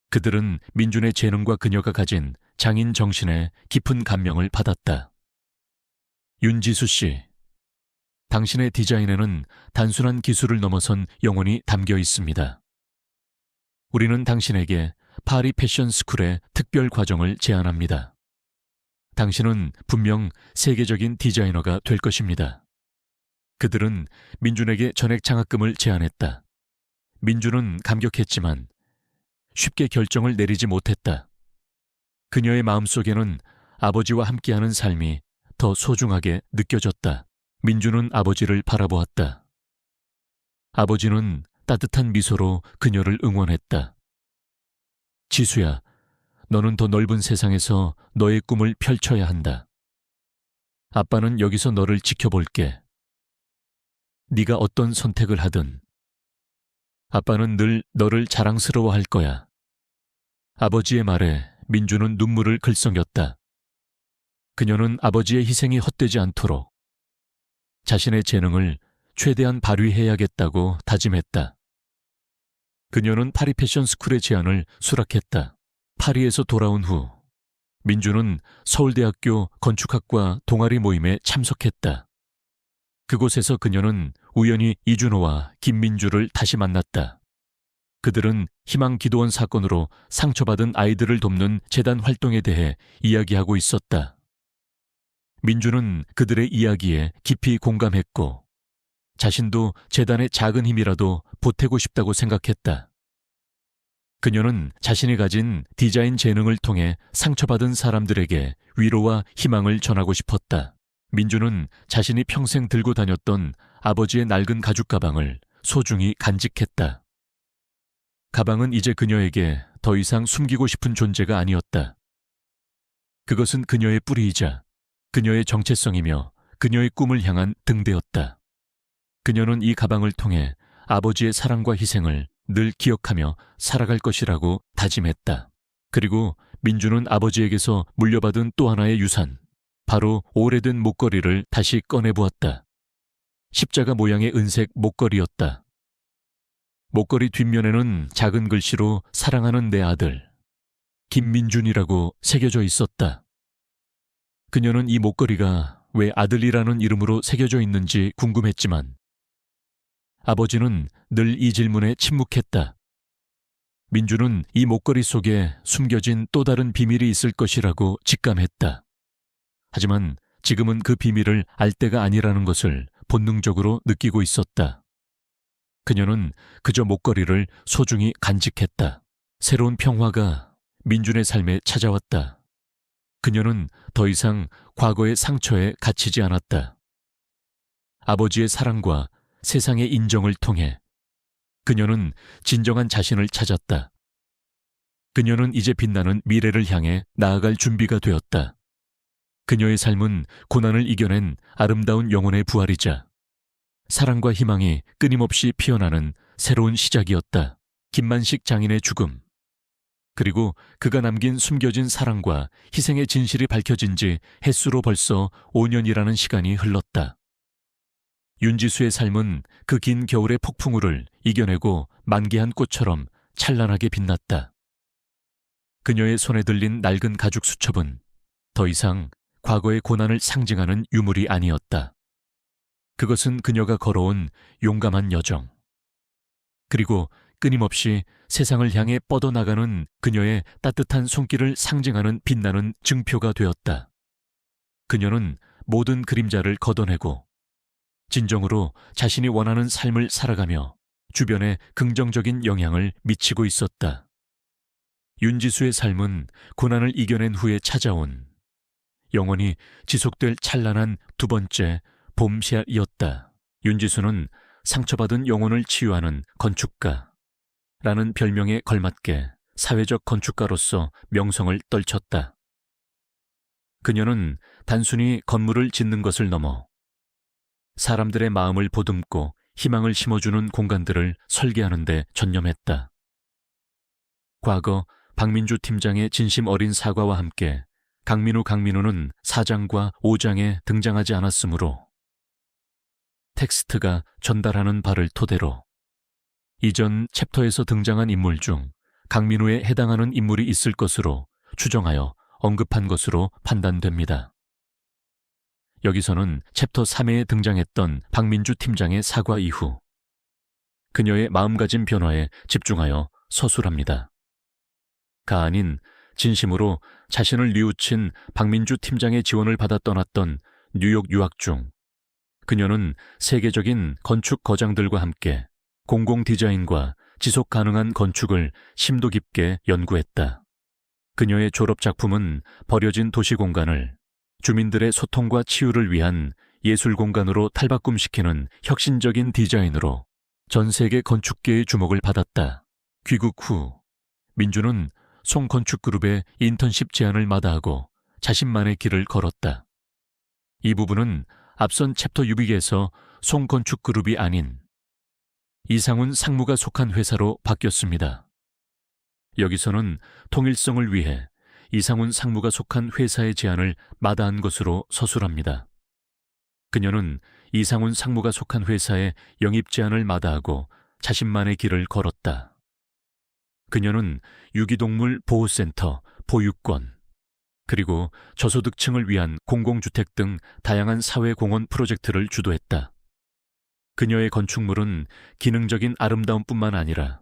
그들은 민준의 재능과 그녀가 가진 장인 정신에 깊은 감명을 받았다. 윤지수 씨, 당신의 디자인에는 단순한 기술을 넘어선 영혼이 담겨 있습니다. 우리는 당신에게 파리 패션 스쿨의 특별 과정을 제안합니다. 당신은 분명 세계적인 디자이너가 될 것입니다. 그들은 민준에게 전액 장학금을 제안했다. 민준은 감격했지만 쉽게 결정을 내리지 못했다. 그녀의 마음속에는 아버지와 함께하는 삶이 더 소중하게 느껴졌다. 민준은 아버지를 바라보았다. 아버지는 따뜻한 미소로 그녀를 응원했다. 지수야, 너는 더 넓은 세상에서 너의 꿈을 펼쳐야 한다. 아빠는 여기서 너를 지켜볼게. 네가 어떤 선택을 하든 아빠는 늘 너를 자랑스러워할 거야. 아버지의 말에 민준은 눈물을 글썽였다. 그녀는 아버지의 희생이 헛되지 않도록 자신의 재능을 최대한 발휘해야겠다고 다짐했다. 그녀는 파리 패션 스쿨의 제안을 수락했다. 파리에서 돌아온 후 민준은 서울대학교 건축학과 동아리 모임에 참석했다. 그곳에서 그녀는 우연히 이준호와 김민주를 다시 만났다. 그들은 희망기도원 사건으로 상처받은 아이들을 돕는 재단 활동에 대해 이야기하고 있었다. 민주는 그들의 이야기에 깊이 공감했고 자신도 재단의 작은 힘이라도 보태고 싶다고 생각했다. 그녀는 자신이 가진 디자인 재능을 통해 상처받은 사람들에게 위로와 희망을 전하고 싶었다. 민주는 자신이 평생 들고 다녔던 아버지의 낡은 가죽 가방을 소중히 간직했다. 가방은 이제 그녀에게 더 이상 숨기고 싶은 존재가 아니었다. 그것은 그녀의 뿌리이자 그녀의 정체성이며 그녀의 꿈을 향한 등대였다. 그녀는 이 가방을 통해 아버지의 사랑과 희생을 늘 기억하며 살아갈 것이라고 다짐했다. 그리고 민주는 아버지에게서 물려받은 또 하나의 유산, 바로 오래된 목걸이를 다시 꺼내보았다. 십자가 모양의 은색 목걸이였다. 목걸이 뒷면에는 작은 글씨로 사랑하는 내 아들, 김민준이라고 새겨져 있었다. 그녀는 이 목걸이가 왜 아들이라는 이름으로 새겨져 있는지 궁금했지만 아버지는 늘 이 질문에 침묵했다. 민주는 이 목걸이 속에 숨겨진 또 다른 비밀이 있을 것이라고 직감했다. 하지만 지금은 그 비밀을 알 때가 아니라는 것을 본능적으로 느끼고 있었다. 그녀는 그저 목걸이를 소중히 간직했다. 새로운 평화가 민준의 삶에 찾아왔다. 그녀는 더 이상 과거의 상처에 갇히지 않았다. 아버지의 사랑과 세상의 인정을 통해 그녀는 진정한 자신을 찾았다. 그녀는 이제 빛나는 미래를 향해 나아갈 준비가 되었다. 그녀의 삶은 고난을 이겨낸 아름다운 영혼의 부활이자 사랑과 희망이 끊임없이 피어나는 새로운 시작이었다. 김만식 장인의 죽음, 그리고 그가 남긴 숨겨진 사랑과 희생의 진실이 밝혀진 지 햇수로 벌써 5년이라는 시간이 흘렀다. 윤지수의 삶은 그 긴 겨울의 폭풍우를 이겨내고 만개한 꽃처럼 찬란하게 빛났다. 그녀의 손에 들린 낡은 가죽 수첩은 더 이상 과거의 고난을 상징하는 유물이 아니었다. 그것은 그녀가 걸어온 용감한 여정, 그리고 끊임없이 세상을 향해 뻗어나가는 그녀의 따뜻한 손길을 상징하는 빛나는 증표가 되었다. 그녀는 모든 그림자를 걷어내고 진정으로 자신이 원하는 삶을 살아가며 주변에 긍정적인 영향을 미치고 있었다. 윤지수의 삶은 고난을 이겨낸 후에 찾아온 영원히 지속될 찬란한 두 번째 봄씨앗이었다. 윤지수는 상처받은 영혼을 치유하는 건축가라는 별명에 걸맞게 사회적 건축가로서 명성을 떨쳤다. 그녀는 단순히 건물을 짓는 것을 넘어 사람들의 마음을 보듬고 희망을 심어주는 공간들을 설계하는 데 전념했다. 과거 박민주 팀장의 진심 어린 사과와 함께 강민우는 4장과 5장에 등장하지 않았으므로 텍스트가 전달하는 바를 토대로 이전 챕터에서 등장한 인물 중 강민우에 해당하는 인물이 있을 것으로 추정하여 언급한 것으로 판단됩니다. 여기서는 챕터 3회에 등장했던 박민주 팀장의 사과 이후 그녀의 마음가짐 변화에 집중하여 서술합니다. 가 아닌 진심으로 자신을 뉘우친 박민주 팀장의 지원을 받아 떠났던 뉴욕 유학 중 그녀는 세계적인 건축 거장들과 함께 공공 디자인과 지속 가능한 건축을 심도 깊게 연구했다. 그녀의 졸업 작품은 버려진 도시 공간을 주민들의 소통과 치유를 위한 예술 공간으로 탈바꿈시키는 혁신적인 디자인으로 전 세계 건축계의 주목을 받았다. 귀국 후 민주는 송건축그룹의 인턴십 제안을 마다하고 자신만의 길을 걸었다. 이 부분은 앞선 챕터 6위에서 송건축그룹이 아닌 이상훈 상무가 속한 회사로 바뀌었습니다. 여기서는 통일성을 위해 이상훈 상무가 속한 회사의 제안을 마다한 것으로 서술합니다. 그녀는 이상훈 상무가 속한 회사의 영입 제안을 마다하고 자신만의 길을 걸었다. 그녀는 유기동물 보호센터, 보육권, 그리고 저소득층을 위한 공공주택 등 다양한 사회공헌 프로젝트를 주도했다. 그녀의 건축물은 기능적인 아름다움뿐만 아니라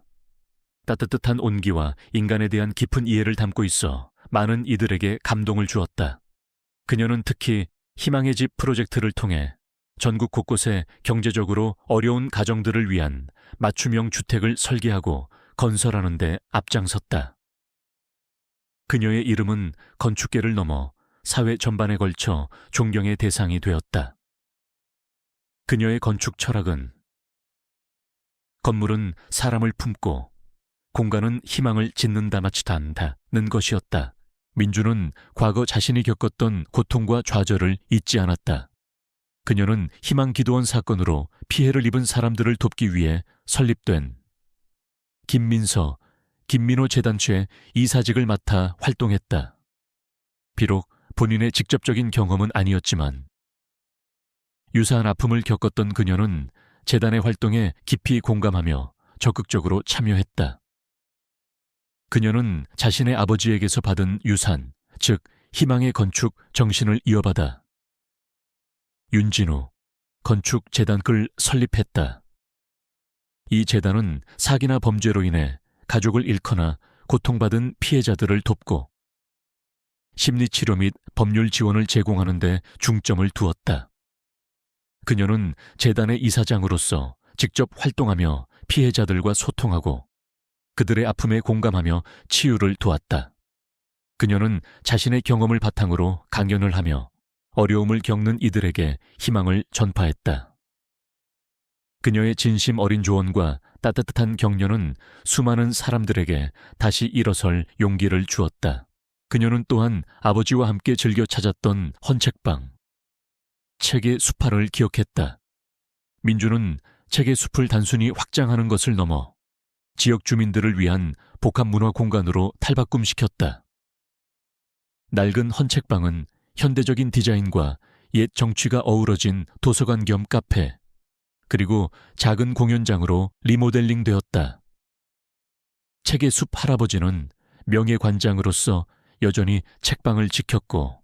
따뜻한 온기와 인간에 대한 깊은 이해를 담고 있어 많은 이들에게 감동을 주었다. 그녀는 특히 희망의 집 프로젝트를 통해 전국 곳곳에 경제적으로 어려운 가정들을 위한 맞춤형 주택을 설계하고 건설하는 데 앞장섰다. 그녀의 이름은 건축계를 넘어 사회 전반에 걸쳐 존경의 대상이 되었다. 그녀의 건축 철학은 건물은 사람을 품고 공간은 희망을 짓는다 마치다 않다는 것이었다. 민주는 과거 자신이 겪었던 고통과 좌절을 잊지 않았다. 그녀는 희망기도원 사건으로 피해를 입은 사람들을 돕기 위해 설립된 김민서, 김민호 재단체 이사직을 맡아 활동했다. 비록 본인의 직접적인 경험은 아니었지만 유사한 아픔을 겪었던 그녀는 재단의 활동에 깊이 공감하며 적극적으로 참여했다. 그녀는 자신의 아버지에게서 받은 유산, 즉 희망의 건축 정신을 이어받아 윤진우 건축재단을 설립했다. 이 재단은 사기나 범죄로 인해 가족을 잃거나 고통받은 피해자들을 돕고 심리치료 및 법률 지원을 제공하는 데 중점을 두었다. 그녀는 재단의 이사장으로서 직접 활동하며 피해자들과 소통하고 그들의 아픔에 공감하며 치유를 도왔다. 그녀는 자신의 경험을 바탕으로 강연을 하며 어려움을 겪는 이들에게 희망을 전파했다. 그녀의 진심 어린 조언과 따뜻한 격려는 수많은 사람들에게 다시 일어설 용기를 주었다. 그녀는 또한 아버지와 함께 즐겨 찾았던 헌책방, 책의 숲화를 기억했다. 민주는 책의 숲을 단순히 확장하는 것을 넘어 지역 주민들을 위한 복합 문화 공간으로 탈바꿈시켰다. 낡은 헌책방은 현대적인 디자인과 옛 정취가 어우러진 도서관 겸 카페, 그리고 작은 공연장으로 리모델링 되었다. 책의 숲 할아버지는 명예관장으로서 여전히 책방을 지켰고,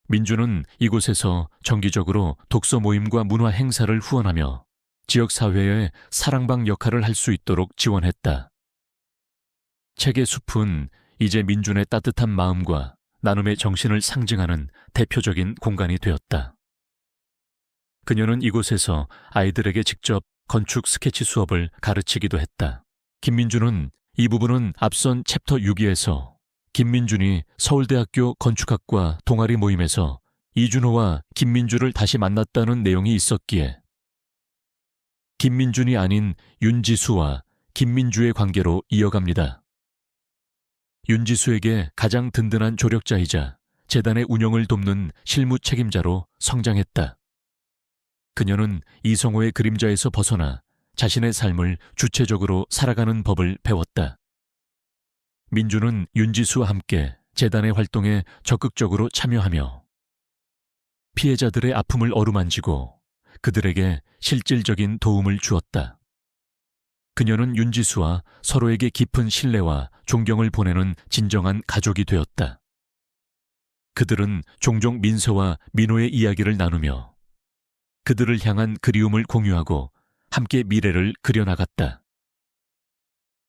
민주는 이곳에서 정기적으로 독서 모임과 문화 행사를 후원하며 지역사회의 사랑방 역할을 할 수 있도록 지원했다. 책의 숲은 이제 민준의 따뜻한 마음과 나눔의 정신을 상징하는 대표적인 공간이 되었다. 그녀는 이곳에서 아이들에게 직접 건축 스케치 수업을 가르치기도 했다. 김민준은 이 부분은 앞선 챕터 6위에서 김민준이 서울대학교 건축학과 동아리 모임에서 이준호와 김민주를 다시 만났다는 내용이 있었기에 김민준이 아닌 윤지수와 김민주의 관계로 이어갑니다. 윤지수에게 가장 든든한 조력자이자 재단의 운영을 돕는 실무 책임자로 성장했다. 그녀는 이성호의 그림자에서 벗어나 자신의 삶을 주체적으로 살아가는 법을 배웠다. 민주는 윤지수와 함께 재단의 활동에 적극적으로 참여하며 피해자들의 아픔을 어루만지고 그들에게 실질적인 도움을 주었다. 그녀는 윤지수와 서로에게 깊은 신뢰와 존경을 보내는 진정한 가족이 되었다. 그들은 종종 민서와 민호의 이야기를 나누며 그들을 향한 그리움을 공유하고 함께 미래를 그려나갔다.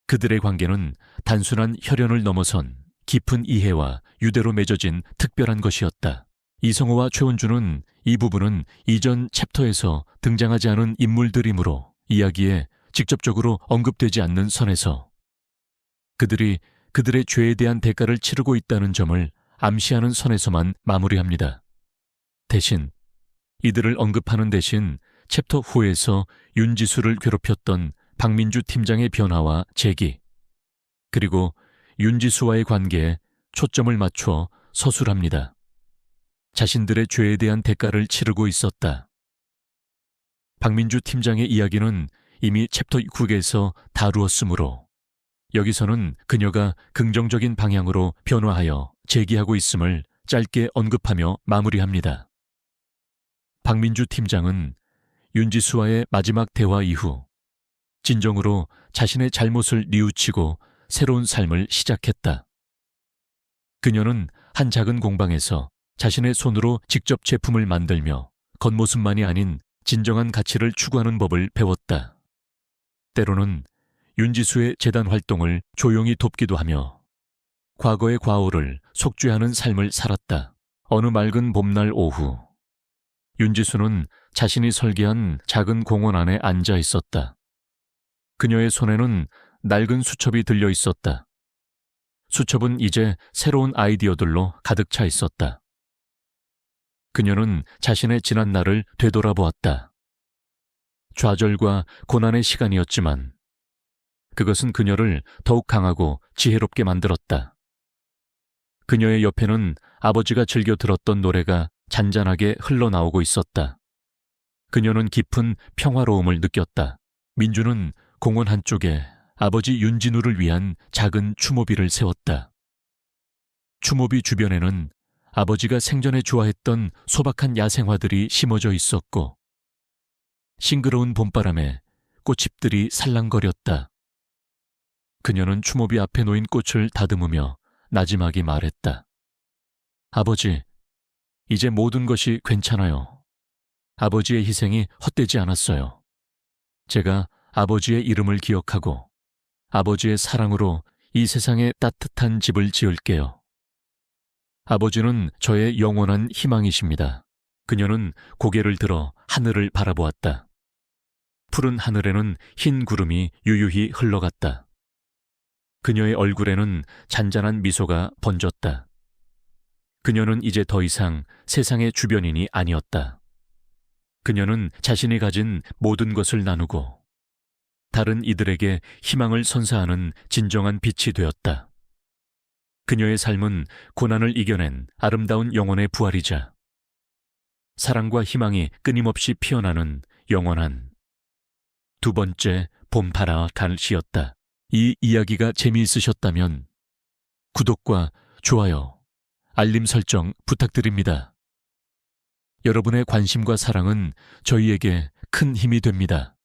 그들의 관계는 단순한 혈연을 넘어선 깊은 이해와 유대로 맺어진 특별한 것이었다. 이성호와 최원주는 이 부분은 이전 챕터에서 등장하지 않은 인물들이므로 이야기에 직접적으로 언급되지 않는 선에서 그들이 그들의 죄에 대한 대가를 치르고 있다는 점을 암시하는 선에서만 마무리합니다. 대신 이들을 언급하는 대신 챕터 후에서 윤지수를 괴롭혔던 박민주 팀장의 변화와 재기, 그리고 윤지수와의 관계에 초점을 맞춰 서술합니다. 자신들의 죄에 대한 대가를 치르고 있었다. 박민주 팀장의 이야기는 이미 챕터 9에서 다루었으므로 여기서는 그녀가 긍정적인 방향으로 변화하여 재기하고 있음을 짧게 언급하며 마무리합니다. 박민주 팀장은 윤지수와의 마지막 대화 이후 진정으로 자신의 잘못을 뉘우치고 새로운 삶을 시작했다. 그녀는 한 작은 공방에서 자신의 손으로 직접 제품을 만들며 겉모습만이 아닌 진정한 가치를 추구하는 법을 배웠다. 때로는 윤지수의 재단 활동을 조용히 돕기도 하며 과거의 과오를 속죄하는 삶을 살았다. 어느 맑은 봄날 오후, 윤지수는 자신이 설계한 작은 공원 안에 앉아 있었다. 그녀의 손에는 낡은 수첩이 들려 있었다. 수첩은 이제 새로운 아이디어들로 가득 차 있었다. 그녀는 자신의 지난 날을 되돌아보았다. 좌절과 고난의 시간이었지만 그것은 그녀를 더욱 강하고 지혜롭게 만들었다. 그녀의 옆에는 아버지가 즐겨 들었던 노래가 잔잔하게 흘러나오고 있었다. 그녀는 깊은 평화로움을 느꼈다. 민주는 공원 한쪽에 아버지 윤진우를 위한 작은 추모비를 세웠다. 추모비 주변에는 아버지가 생전에 좋아했던 소박한 야생화들이 심어져 있었고, 싱그러운 봄바람에 꽃잎들이 살랑거렸다. 그녀는 추모비 앞에 놓인 꽃을 다듬으며 나지막이 말했다. 아버지, 이제 모든 것이 괜찮아요. 아버지의 희생이 헛되지 않았어요. 제가 아버지의 이름을 기억하고 아버지의 사랑으로 이 세상에 따뜻한 집을 지을게요. 아버지는 저의 영원한 희망이십니다. 그녀는 고개를 들어 하늘을 바라보았다. 푸른 하늘에는 흰 구름이 유유히 흘러갔다. 그녀의 얼굴에는 잔잔한 미소가 번졌다. 그녀는 이제 더 이상 세상의 주변인이 아니었다. 그녀는 자신이 가진 모든 것을 나누고 다른 이들에게 희망을 선사하는 진정한 빛이 되었다. 그녀의 삶은 고난을 이겨낸 아름다운 영혼의 부활이자 사랑과 희망이 끊임없이 피어나는 영원한 두 번째 봄바라 달시였다. 이 이야기가 재미있으셨다면 구독과 좋아요, 알림 설정 부탁드립니다. 여러분의 관심과 사랑은 저희에게 큰 힘이 됩니다.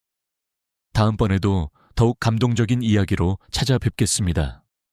다음번에도 더욱 감동적인 이야기로 찾아뵙겠습니다.